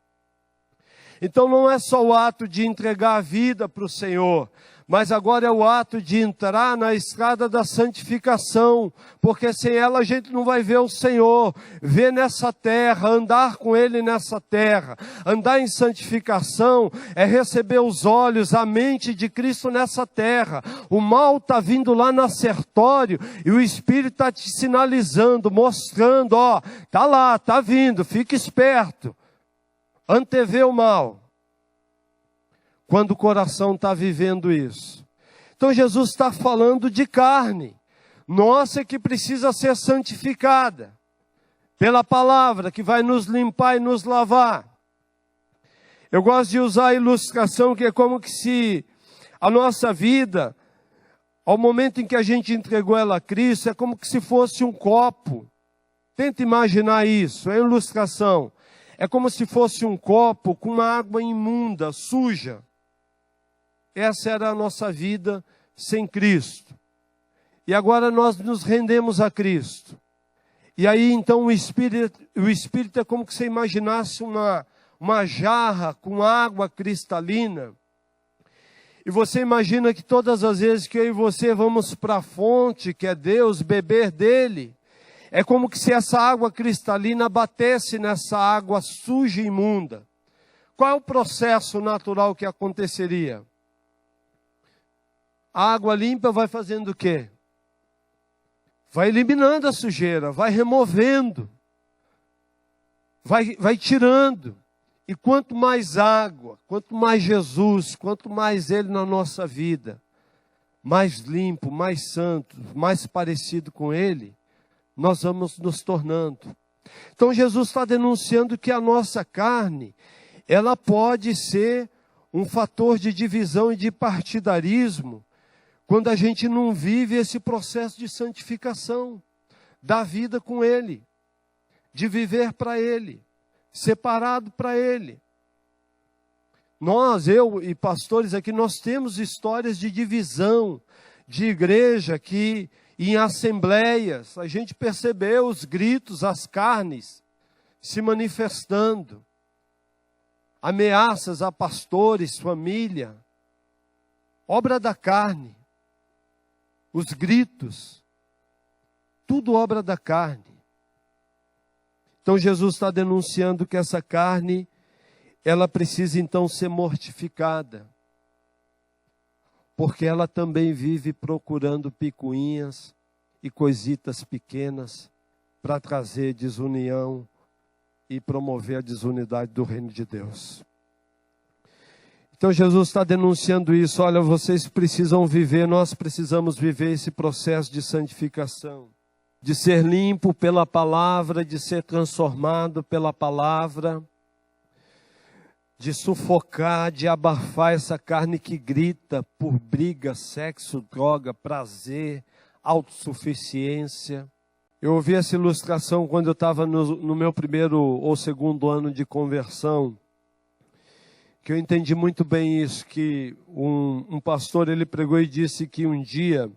Então não é só o ato de entregar a vida para o Senhor, mas agora é o ato de entrar na estrada da santificação, porque sem ela a gente não vai ver o Senhor, ver nessa terra, andar com Ele nessa terra. Andar em santificação é receber os olhos, a mente de Cristo nessa terra. O mal está vindo lá no acertório e o Espírito está te sinalizando, mostrando, ó, está lá, está vindo, fica esperto. Antevê o mal. Quando o coração está vivendo isso. Então Jesus está falando de carne. Nossa, que precisa ser santificada. Pela palavra que vai nos limpar e nos lavar. Eu gosto de usar a ilustração que é como que se a nossa vida, ao momento em que a gente entregou ela a Cristo, é como que se fosse um copo. Tenta imaginar isso, é ilustração. É como se fosse um copo com uma água imunda, suja. Essa era a nossa vida sem Cristo. E agora nós nos rendemos a Cristo. E aí então o Espírito é como que você imaginasse uma jarra com água cristalina. E você imagina que todas as vezes que eu e você vamos para a fonte, que é Deus, beber dele, é como que se essa água cristalina batesse nessa água suja e imunda. Qual é o processo natural que aconteceria? A água limpa vai fazendo o quê? Vai eliminando a sujeira, vai removendo, vai tirando. E quanto mais água, quanto mais Jesus, quanto mais Ele na nossa vida, mais limpo, mais santo, mais parecido com Ele, nós vamos nos tornando. Então Jesus está denunciando que a nossa carne, ela pode ser um fator de divisão e de partidarismo, quando a gente não vive esse processo de santificação, da vida com Ele, de viver para Ele, separado para Ele. Nós, eu e pastores aqui, nós temos histórias de divisão, de igreja que em assembleias a gente percebeu os gritos, as carnes se manifestando, ameaças a pastores, família, obra da carne. Os gritos, tudo obra da carne. Então Jesus está denunciando que essa carne, ela precisa então ser mortificada. Porque ela também vive procurando picuinhas e coisitas pequenas para trazer desunião e promover a desunidade do reino de Deus. Então Jesus está denunciando isso. Olha, vocês precisam viver, nós precisamos viver esse processo de santificação, de ser limpo pela palavra, de ser transformado pela palavra, de sufocar, de abafar essa carne que grita por briga, sexo, droga, prazer, autossuficiência. Eu ouvi essa ilustração quando eu estava no meu primeiro ou segundo ano de conversão, que eu entendi muito bem isso, que um pastor ele pregou e disse que um dia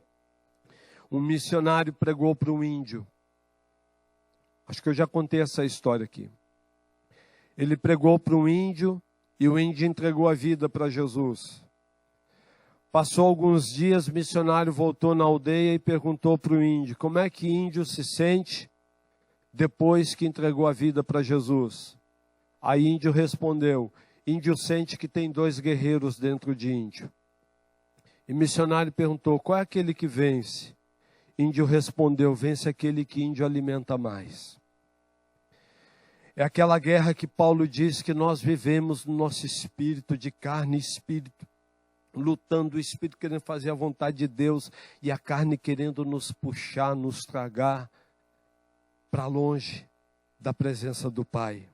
um missionário pregou para um índio. Acho que eu já contei essa história aqui. Ele pregou para um índio e o índio entregou a vida para Jesus. Passou alguns dias, o missionário voltou na aldeia e perguntou para o índio, como é que índio se sente depois que entregou a vida para Jesus? Aí índio respondeu, índio sente que tem 2 guerreiros dentro de índio. E missionário perguntou, qual é aquele que vence? Índio respondeu, vence aquele que índio alimenta mais. É aquela guerra que Paulo diz que nós vivemos no nosso espírito, de carne e espírito, lutando o espírito querendo fazer a vontade de Deus e a carne querendo nos puxar, nos tragar para longe da presença do Pai.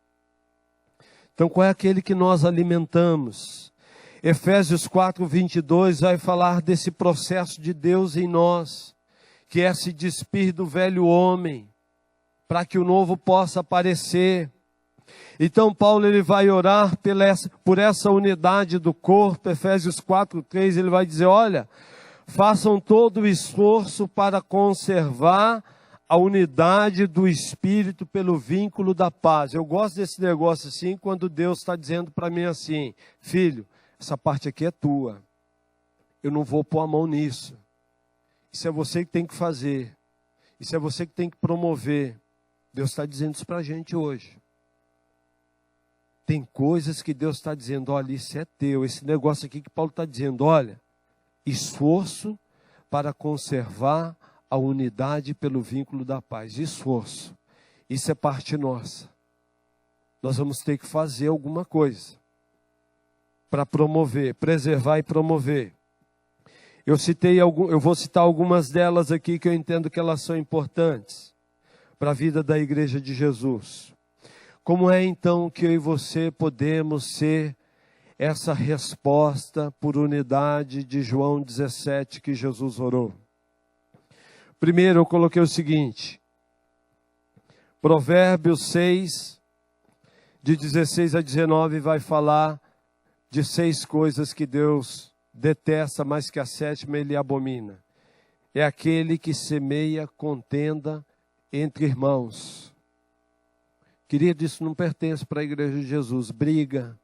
Então qual é aquele que nós alimentamos? Efésios 4:22 vai falar desse processo de Deus em nós, que é se despir do velho homem, para que o novo possa aparecer. Então Paulo ele vai orar por essa unidade do corpo. Efésios 4:3 ele vai dizer, olha, façam todo o esforço para conservar a unidade do Espírito pelo vínculo da paz. Eu gosto desse negócio assim, quando Deus está dizendo para mim assim, filho, essa parte aqui é tua, eu não vou pôr a mão nisso. Isso é você que tem que fazer. Isso é você que tem que promover. Deus está dizendo isso para a gente hoje. Tem coisas que Deus está dizendo, olha, isso é teu. Esse negócio aqui que Paulo está dizendo, olha, esforço para conservar a unidade pelo vínculo da paz. Esforço. Isso é parte nossa. Nós vamos ter que fazer alguma coisa para promover, preservar e promover. Eu vou citar algumas delas aqui que eu entendo que elas são importantes para a vida da Igreja de Jesus. Como é então que eu e você podemos ser essa resposta por unidade de João 17 que Jesus orou? Primeiro eu coloquei o seguinte, Provérbios 6, de 16 a 19, vai falar de 6 coisas que Deus detesta, mas que a 7ª ele abomina. É aquele que semeia contenda entre irmãos. Querido, isso não pertence para a Igreja de Jesus. Briga.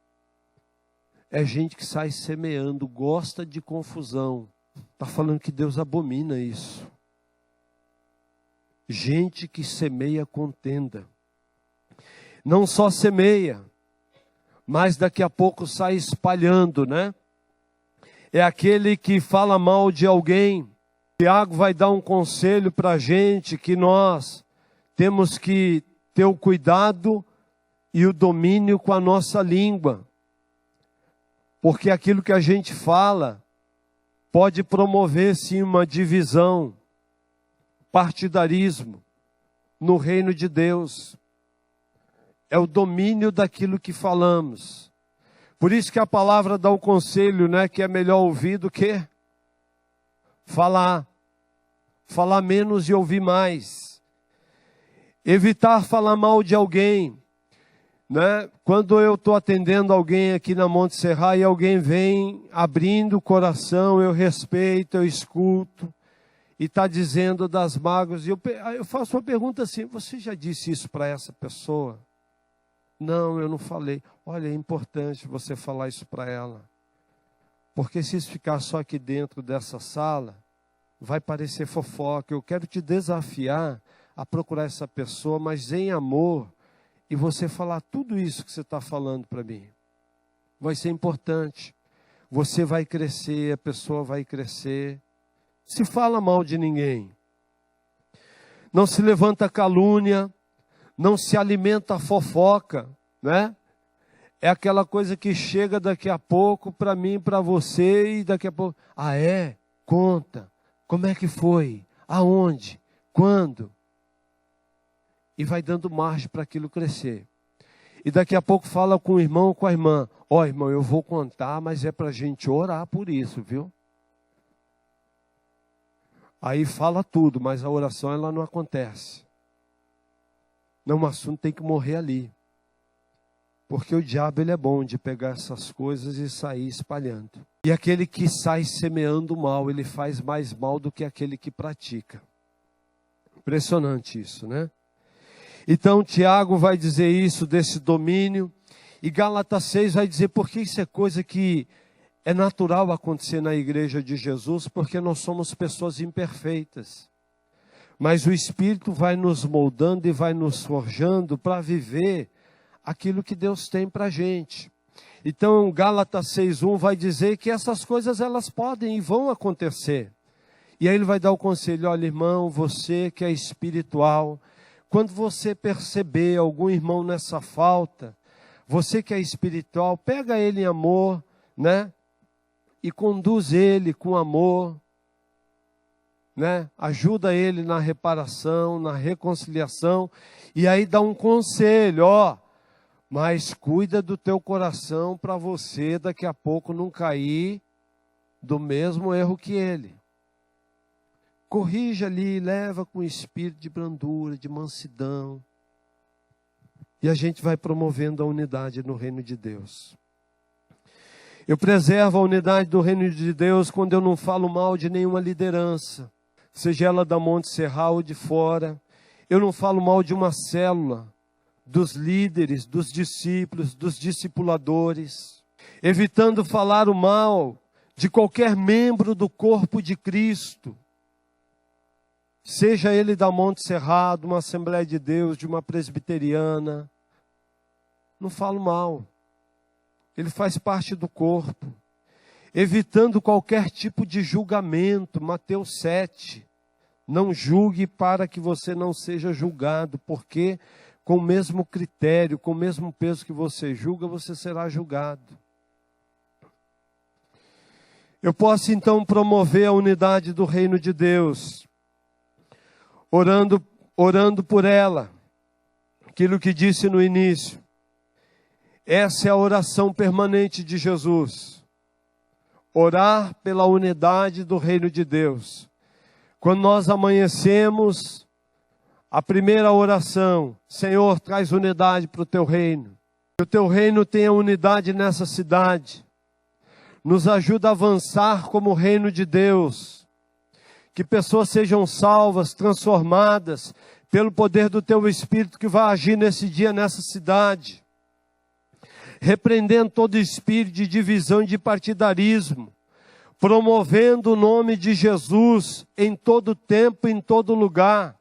É gente que sai semeando, gosta de confusão. Está falando que Deus abomina isso. Gente que semeia contenda. Não só semeia, mas daqui a pouco sai espalhando, né? É aquele que fala mal de alguém. Tiago vai dar um conselho para a gente que nós temos que ter o cuidado e o domínio com a nossa língua. Porque aquilo que a gente fala pode promover sim uma divisão, partidarismo no reino de Deus. É o domínio daquilo que falamos. Por isso que a palavra dá o conselho, né, que é melhor ouvir do que falar. Falar menos e ouvir mais. Evitar falar mal de alguém. Né? Quando eu estou atendendo alguém aqui na Monte Serra e alguém vem abrindo o coração, eu respeito, eu escuto. E está dizendo das mágoas. E eu faço uma pergunta assim, você já disse isso para essa pessoa? Não, eu não falei. Olha, é importante você falar isso para ela. Porque se isso ficar só aqui dentro dessa sala, vai parecer fofoca. Eu quero te desafiar a procurar essa pessoa, mas em amor, e você falar tudo isso que você está falando para mim. Vai ser importante. Você vai crescer, a pessoa vai crescer. Se fala mal de ninguém. Não se levanta calúnia. não se alimenta a fofoca, né? É aquela coisa que chega daqui a pouco para mim, para você, e daqui a pouco, ah é? Conta, como é que foi? Aonde? Quando? E vai dando margem para aquilo crescer. E daqui a pouco fala com o irmão ou com a irmã, ó irmão, eu vou contar, mas é para a gente orar por isso, viu? Aí fala tudo, mas a oração ela não acontece. Não, o assunto tem que morrer ali. Porque o diabo ele é bom de pegar essas coisas e sair espalhando. E aquele que sai semeando mal, ele faz mais mal do que aquele que pratica. Impressionante isso, né? Então Tiago vai dizer isso desse domínio. E Gálatas 6 vai dizer porque isso é coisa que é natural acontecer na igreja de Jesus, porque nós somos pessoas imperfeitas. Mas o Espírito vai nos moldando e vai nos forjando para viver aquilo que Deus tem para a gente. Então, Gálatas 6:1 vai dizer que essas coisas elas podem e vão acontecer. E aí ele vai dar o conselho, olha irmão, você que é espiritual, quando você perceber algum irmão nessa falta, você que é espiritual, pega ele em amor, né? E conduz ele com amor, né? Ajuda ele na reparação, na reconciliação, e aí dá um conselho, ó, mas cuida do teu coração para você daqui a pouco não cair do mesmo erro que ele. Corrija ali, leva com espírito de brandura, de mansidão. E a gente vai promovendo a unidade no reino de Deus. Eu preservo a unidade do reino de Deus quando eu não falo mal de nenhuma liderança, seja ela da Monte Serral ou de fora. Eu não falo mal de uma célula, dos líderes, dos discípulos, dos discipuladores, evitando falar o mal de qualquer membro do corpo de Cristo, seja ele da Monte Serral, de uma Assembleia de Deus, de uma presbiteriana. Não falo mal, ele faz parte do corpo, evitando qualquer tipo de julgamento. Mateus 7, não julgue para que você não seja julgado, porque com o mesmo critério, com o mesmo peso que você julga, você será julgado. Eu posso então promover a unidade do reino de Deus, orando por ela. Aquilo que disse no início. Essa é a oração permanente de Jesus. Orar pela unidade do reino de Deus. Quando nós amanhecemos, a primeira oração, Senhor, traz unidade para o teu reino. Que o teu reino tenha unidade nessa cidade. Nos ajuda a avançar como reino de Deus. Que pessoas sejam salvas, transformadas pelo poder do teu Espírito que vai agir nesse dia, nessa cidade. Repreendendo todo espírito de divisão e de partidarismo. Promovendo o nome de Jesus em todo tempo, em todo lugar.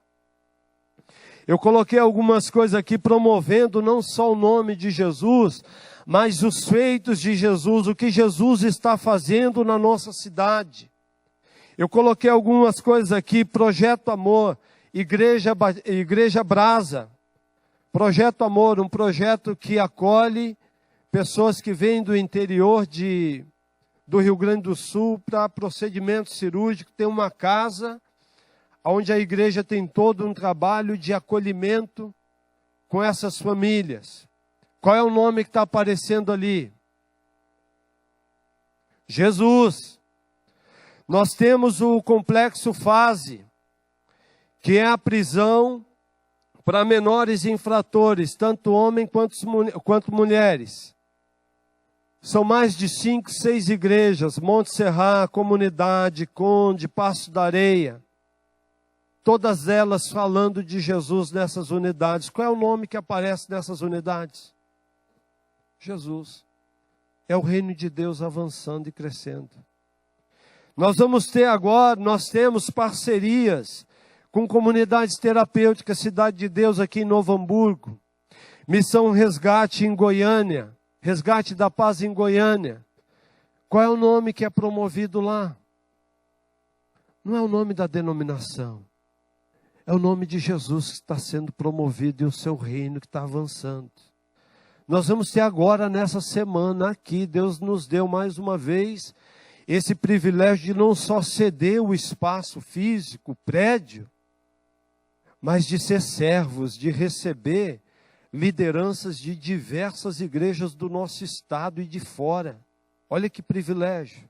Eu coloquei algumas coisas aqui promovendo não só o nome de Jesus, mas os feitos de Jesus, o que Jesus está fazendo na nossa cidade. Eu coloquei algumas coisas aqui, Projeto Amor, Igreja Brasa. Projeto Amor, um projeto que acolhe pessoas que vêm do interior do Rio Grande do Sul para procedimento cirúrgico, tem uma casa onde a igreja tem todo um trabalho de acolhimento com essas famílias. Qual é o nome que está aparecendo ali? Jesus. Nós temos o Complexo Fase, que é a prisão para menores infratores, tanto homens quanto mulheres. São mais de 5, 6 igrejas, Monte Serra, Comunidade, Conde, Passo da Areia. Todas elas falando de Jesus nessas unidades. Qual é o nome que aparece nessas unidades? Jesus. É o reino de Deus avançando e crescendo. Nós temos parcerias com comunidades terapêuticas, Cidade de Deus aqui em Novo Hamburgo. Missão Resgate em Goiânia. Resgate da Paz em Goiânia. Qual é o nome que é promovido lá? Não é o nome da denominação. É o nome de Jesus que está sendo promovido e o seu reino que está avançando. Nós vamos ter agora, nessa semana aqui, Deus nos deu mais uma vez esse privilégio de não só ceder o espaço físico, o prédio, mas de ser servos, de receber lideranças de diversas igrejas do nosso estado e de fora. Olha que privilégio.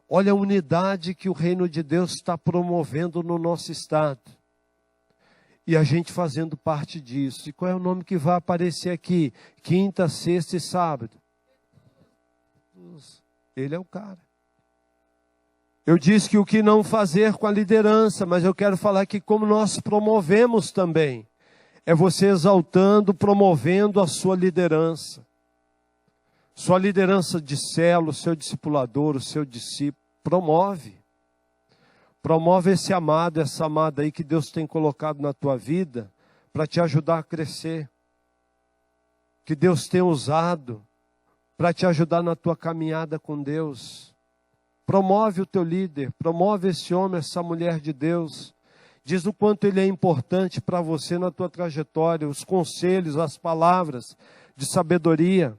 Olha a unidade que o reino de Deus está promovendo no nosso estado. E a gente fazendo parte disso. E qual é o nome que vai aparecer aqui? Quinta, sexta e sábado. Ele é o cara. Eu disse que o que não fazer com a liderança, mas eu quero falar que como nós promovemos também, é você exaltando, promovendo a sua liderança. Sua liderança de célula, o seu discipulador, o seu discípulo, promove. Promove esse amado, essa amada aí que Deus tem colocado na tua vida para te ajudar a crescer. Que Deus tem usado para te ajudar na tua caminhada com Deus. Promove o teu líder, promove esse homem, essa mulher de Deus. Diz o quanto ele é importante para você na tua trajetória, os conselhos, as palavras de sabedoria.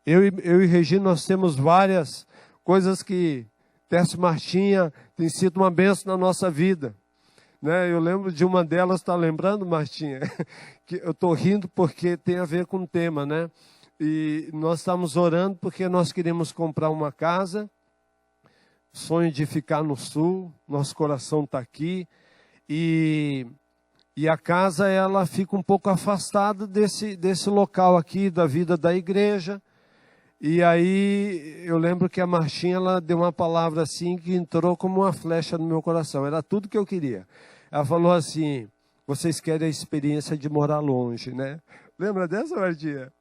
Eu e Regina, nós temos várias coisas que Tércio Martinha tem sido uma bênção na nossa vida. Né? Eu lembro de uma delas, está lembrando, Martinha? Que eu estou rindo porque tem a ver com o tema, né? E nós estamos orando porque nós queremos comprar uma casa, sonho de ficar no sul, nosso coração está aqui. E a casa, ela fica um pouco afastada desse local aqui, da vida da igreja. E aí, eu lembro que a Martinha, ela deu uma palavra assim, que entrou como uma flecha no meu coração. Era tudo que eu queria. Ela falou assim, vocês querem a experiência de morar longe, né? Lembra dessa, Martinha?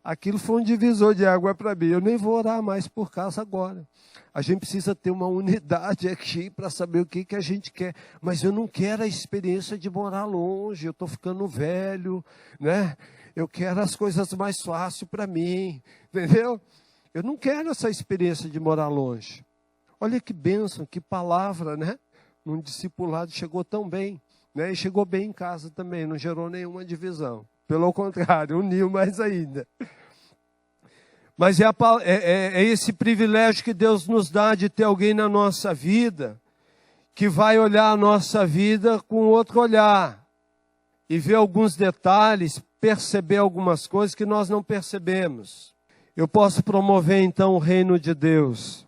Aquilo foi um divisor de água para mim. Eu nem vou orar mais por casa agora. A gente precisa ter uma unidade aqui para saber o que a gente quer. Mas eu não quero a experiência de morar longe. Eu estou ficando velho, né? Eu quero as coisas mais fáceis para mim, entendeu? Eu não quero essa experiência de morar longe. Olha que bênção, que palavra, né? Num discipulado chegou tão bem, né? E chegou bem em casa também, não gerou nenhuma divisão. Pelo contrário, uniu mais ainda. Mas é esse privilégio que Deus nos dá de ter alguém na nossa vida que vai olhar a nossa vida com outro olhar e ver alguns detalhes, perceber algumas coisas que nós não percebemos. Eu posso promover então o reino de Deus,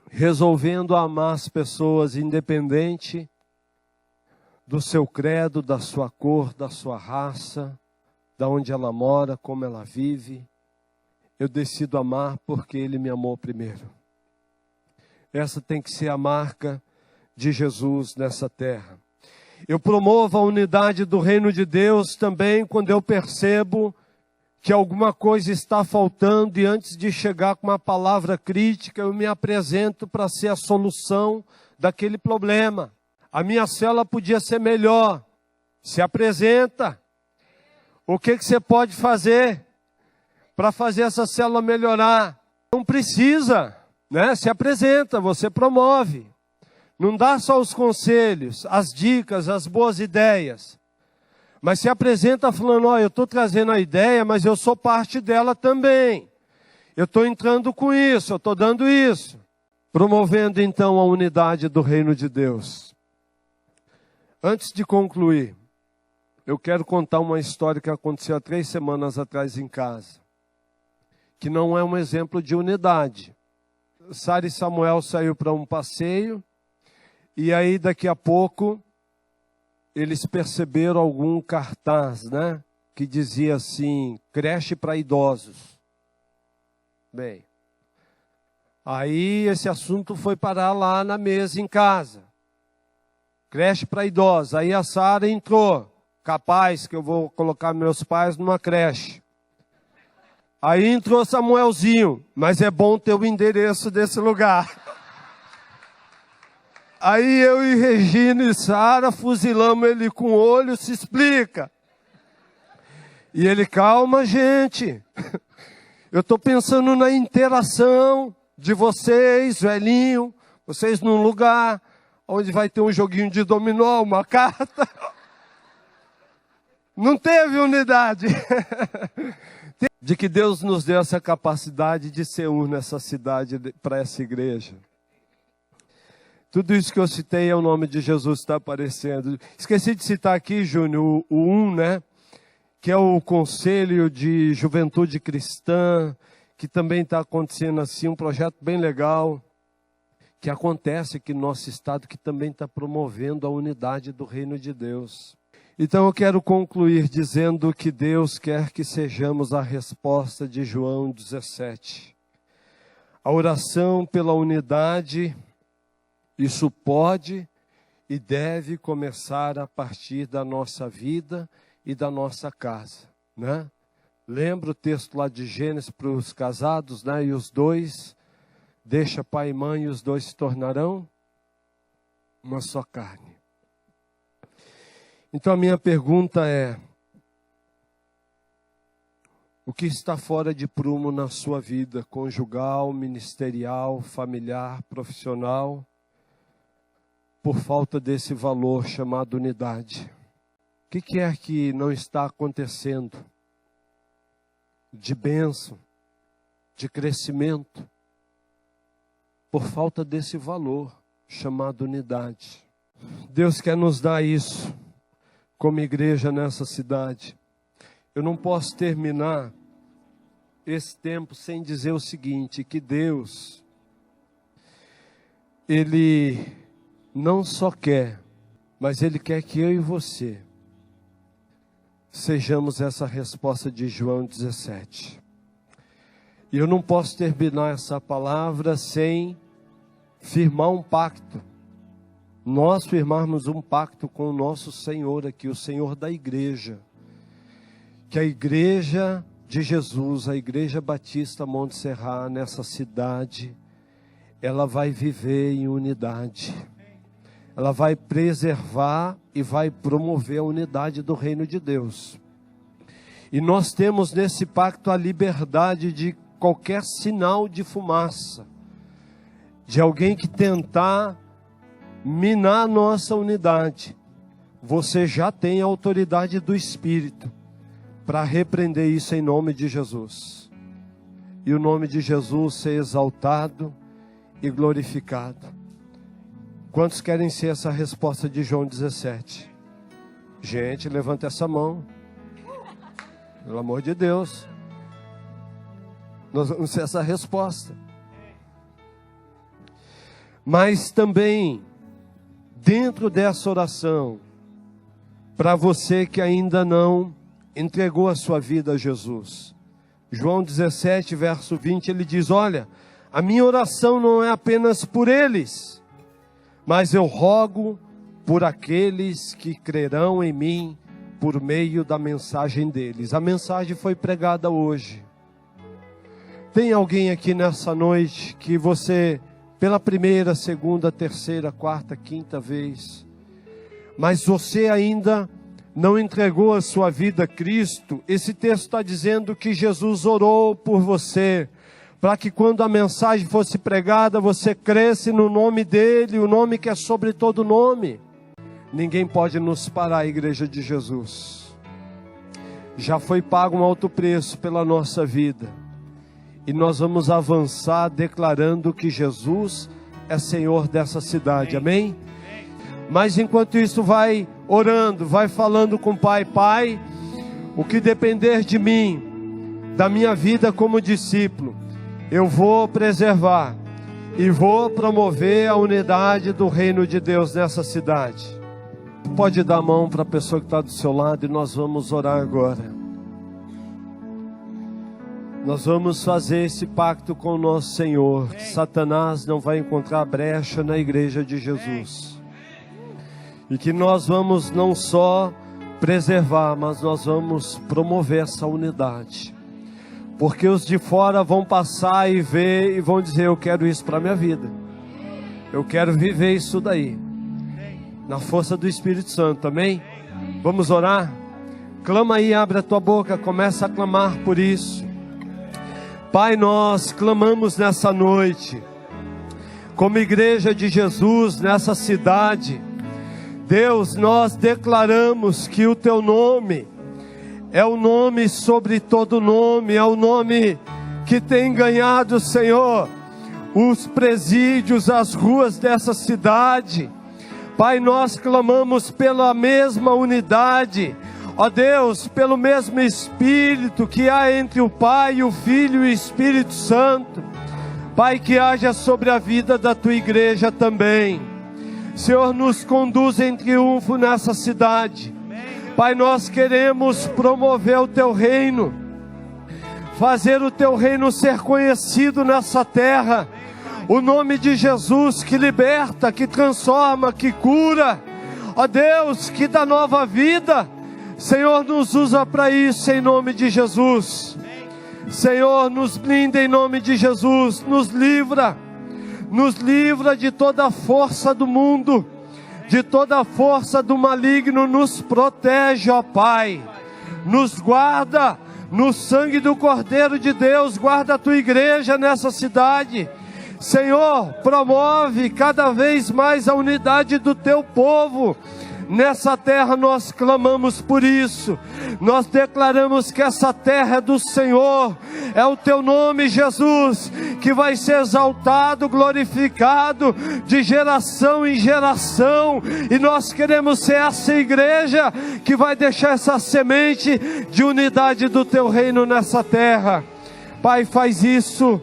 resolvendo amar as pessoas independente do seu credo, da sua cor, da sua raça, da onde ela mora, como ela vive. Eu decido amar porque Ele me amou primeiro. Essa tem que ser a marca de Jesus nessa terra. Eu promovo a unidade do reino de Deus também quando eu percebo que alguma coisa está faltando e antes de chegar com uma palavra crítica, eu me apresento para ser a solução daquele problema. A minha célula podia ser melhor. Se apresenta. O que você pode fazer para fazer essa célula melhorar? Não precisa, né? Se apresenta, você promove. Não dá só os conselhos, as dicas, as boas ideias. Mas se apresenta falando, ó, eu estou trazendo a ideia, mas eu sou parte dela também. Eu estou entrando com isso, eu estou dando isso. Promovendo então a unidade do reino de Deus. Antes de concluir, eu quero contar uma história que aconteceu há 3 semanas atrás em casa. Que não é um exemplo de unidade. Sara e Samuel saíram para um passeio. E aí, daqui a pouco, eles perceberam algum cartaz, né? Que dizia assim, creche para idosos. Bem, aí esse assunto foi parar lá na mesa em casa. Creche para idosos. Aí a Sara entrou. Capaz que eu vou colocar meus pais numa creche. Aí entrou Samuelzinho. Mas é bom ter o endereço desse lugar. Aí eu e Regina e Sara fuzilamos ele com o olho, se explica. E ele, calma gente, eu estou pensando na interação de vocês, velhinho, vocês num lugar onde vai ter um joguinho de dominó, uma carta. Não teve unidade. De que Deus nos deu essa capacidade de ser um nessa cidade, para essa igreja. Tudo isso que eu citei é o nome de Jesus que está aparecendo. Esqueci de citar aqui, Júnior, o 1, né? Que é o Conselho de Juventude Cristã, que também está acontecendo assim, um projeto bem legal, que acontece aqui no nosso estado, que também está promovendo a unidade do reino de Deus. Então eu quero concluir dizendo que Deus quer que sejamos a resposta de João 17. A oração pela unidade, isso pode e deve começar a partir da nossa vida e da nossa casa, né? Lembra o texto lá de Gênesis para os casados, né? E os dois, deixa pai e mãe e os dois se tornarão uma só carne. Então a minha pergunta é: o que está fora de prumo na sua vida, conjugal, ministerial, familiar, profissional, por falta desse valor chamado unidade? O que é que não está acontecendo de bênção, de crescimento, por falta desse valor chamado unidade? Deus quer nos dar isso como igreja nessa cidade. Eu não posso terminar esse tempo sem dizer o seguinte, que Deus, Ele não só quer, mas Ele quer que eu e você sejamos essa resposta de João 17. E eu não posso terminar essa palavra sem firmar um pacto. Nós firmarmos um pacto com o nosso Senhor aqui, o Senhor da igreja. Que a igreja de Jesus, a Igreja Batista Monte Serra, nessa cidade, ela vai viver em unidade. Ela vai preservar e vai promover a unidade do reino de Deus. E nós temos nesse pacto a liberdade de qualquer sinal de fumaça, de alguém que tentar minar a nossa unidade. Você já tem a autoridade do Espírito para repreender isso em nome de Jesus. E o nome de Jesus ser exaltado e glorificado. Quantos querem ser essa resposta de João 17? Gente, levanta essa mão. Pelo amor de Deus. Nós vamos ser essa resposta. Mas também, dentro dessa oração, para você que ainda não entregou a sua vida a Jesus. João 17, verso 20, ele diz: olha, a minha oração não é apenas por eles, mas eu rogo por aqueles que crerão em mim por meio da mensagem deles. A mensagem foi pregada hoje. Tem alguém aqui nessa noite que você, pela primeira, segunda, terceira, quarta, quinta vez, mas você ainda não entregou a sua vida a Cristo? Esse texto está dizendo que Jesus orou por você, para que quando a mensagem fosse pregada, você cresce no nome dele, o nome que é sobre todo nome. Ninguém pode nos parar, a igreja de Jesus. Já foi pago um alto preço pela nossa vida. E nós vamos avançar declarando que Jesus é Senhor dessa cidade, amém? Mas enquanto isso, vai orando, vai falando com o Pai. Pai, o que depender de mim, da minha vida como discípulo, eu vou preservar e vou promover a unidade do reino de Deus nessa cidade. Pode dar a mão para a pessoa que está do seu lado e nós vamos orar agora. Nós vamos fazer esse pacto com o nosso Senhor. Que Satanás não vai encontrar brecha na igreja de Jesus. E que nós vamos não só preservar, mas nós vamos promover essa unidade. Porque os de fora vão passar e ver e vão dizer: eu quero isso para a minha vida. Eu quero viver isso daí. Na força do Espírito Santo, amém? Vamos orar? Clama aí, abre a tua boca, começa a clamar por isso. Pai, nós clamamos nessa noite como igreja de Jesus nessa cidade, Deus, nós declaramos que o Teu nome é o nome sobre todo nome, é o nome que tem ganhado, Senhor, os presídios, as ruas dessa cidade. Pai, nós clamamos pela mesma unidade, ó Deus, pelo mesmo Espírito que há entre o Pai, o Filho e o Espírito Santo. Pai, que haja sobre a vida da Tua igreja também. Senhor, nos conduz em triunfo nessa cidade. Pai, nós queremos promover o Teu reino, fazer o Teu reino ser conhecido nessa terra. O nome de Jesus que liberta, que transforma, que cura, ó Deus, que dá nova vida. Senhor, nos usa para isso em nome de Jesus. Senhor, nos blinda em nome de Jesus, nos livra de toda a força do mundo, de toda a força do maligno, nos protege, ó Pai, nos guarda no sangue do Cordeiro de Deus, guarda a Tua igreja nessa cidade. Senhor, promove cada vez mais a unidade do Teu povo. Nessa terra nós clamamos por isso. Nós declaramos que essa terra é do Senhor. É o Teu nome, Jesus, que vai ser exaltado, glorificado de geração em geração. E nós queremos ser essa igreja que vai deixar essa semente de unidade do Teu reino nessa terra. Pai, faz isso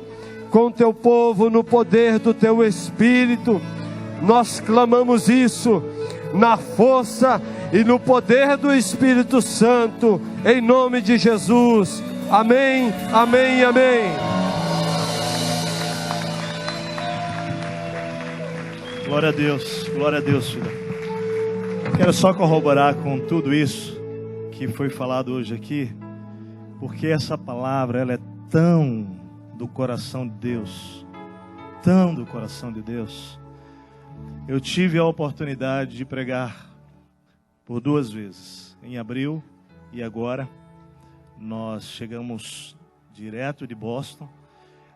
com o Teu povo no poder do Teu Espírito. Nós clamamos isso na força e no poder do Espírito Santo, em nome de Jesus. Amém, amém, amém. Glória a Deus, filho. Quero só corroborar com tudo isso que foi falado hoje aqui, porque essa palavra, ela é tão do coração de Deus, tão do coração de Deus. Eu tive a oportunidade de pregar por 2 vezes, em abril e agora. Nós chegamos direto de Boston,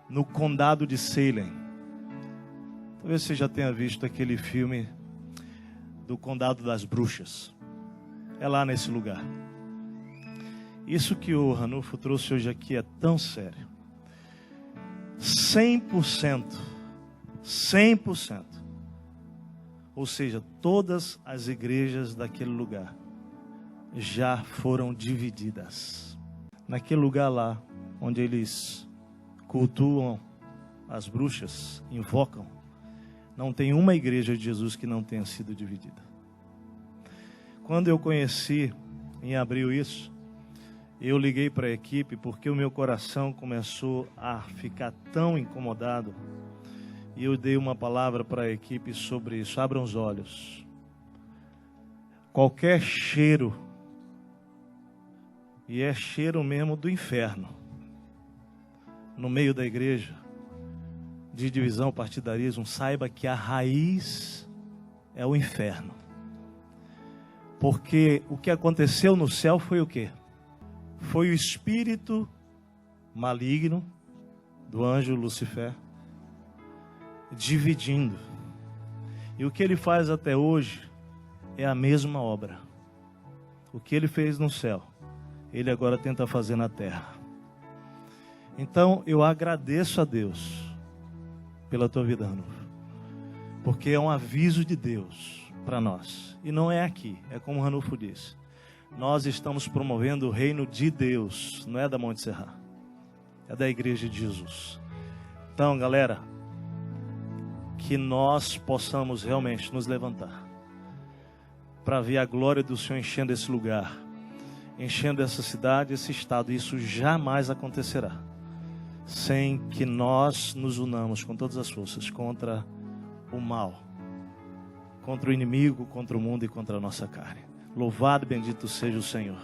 no condado de Salem. Talvez você já tenha visto aquele filme do Condado das Bruxas. É lá nesse lugar. Isso que o Ranulfo trouxe hoje aqui é tão sério. 100%, ou seja, todas as igrejas daquele lugar já foram divididas. Naquele lugar lá, onde eles cultuam as bruxas, invocam, não tem uma igreja de Jesus que não tenha sido dividida. Quando eu conheci em abril isso, eu liguei para a equipe porque o meu coração começou a ficar tão incomodado. E eu dei uma palavra para a equipe sobre isso. Abram os olhos. Qualquer cheiro, e é cheiro mesmo do inferno, no meio da igreja, de divisão, partidarismo, saiba que a raiz é o inferno. Porque o que aconteceu no céu foi o quê? Foi o espírito maligno do anjo Lucifer dividindo. E o que ele faz até hoje é a mesma obra. O que ele fez no céu, ele agora tenta fazer na terra. Então eu agradeço a Deus pela tua vida, Ranulfo, porque é um aviso de Deus para nós. E não é aqui, é como o Ranulfo disse, nós estamos promovendo o reino de Deus, não é da Monte Serra, é da igreja de Jesus. Então, galera, que nós possamos realmente nos levantar para ver a glória do Senhor enchendo esse lugar, enchendo essa cidade, esse estado. Isso jamais acontecerá sem que nós nos unamos com todas as forças contra o mal, contra o inimigo, contra o mundo e contra a nossa carne. Louvado e bendito seja o Senhor.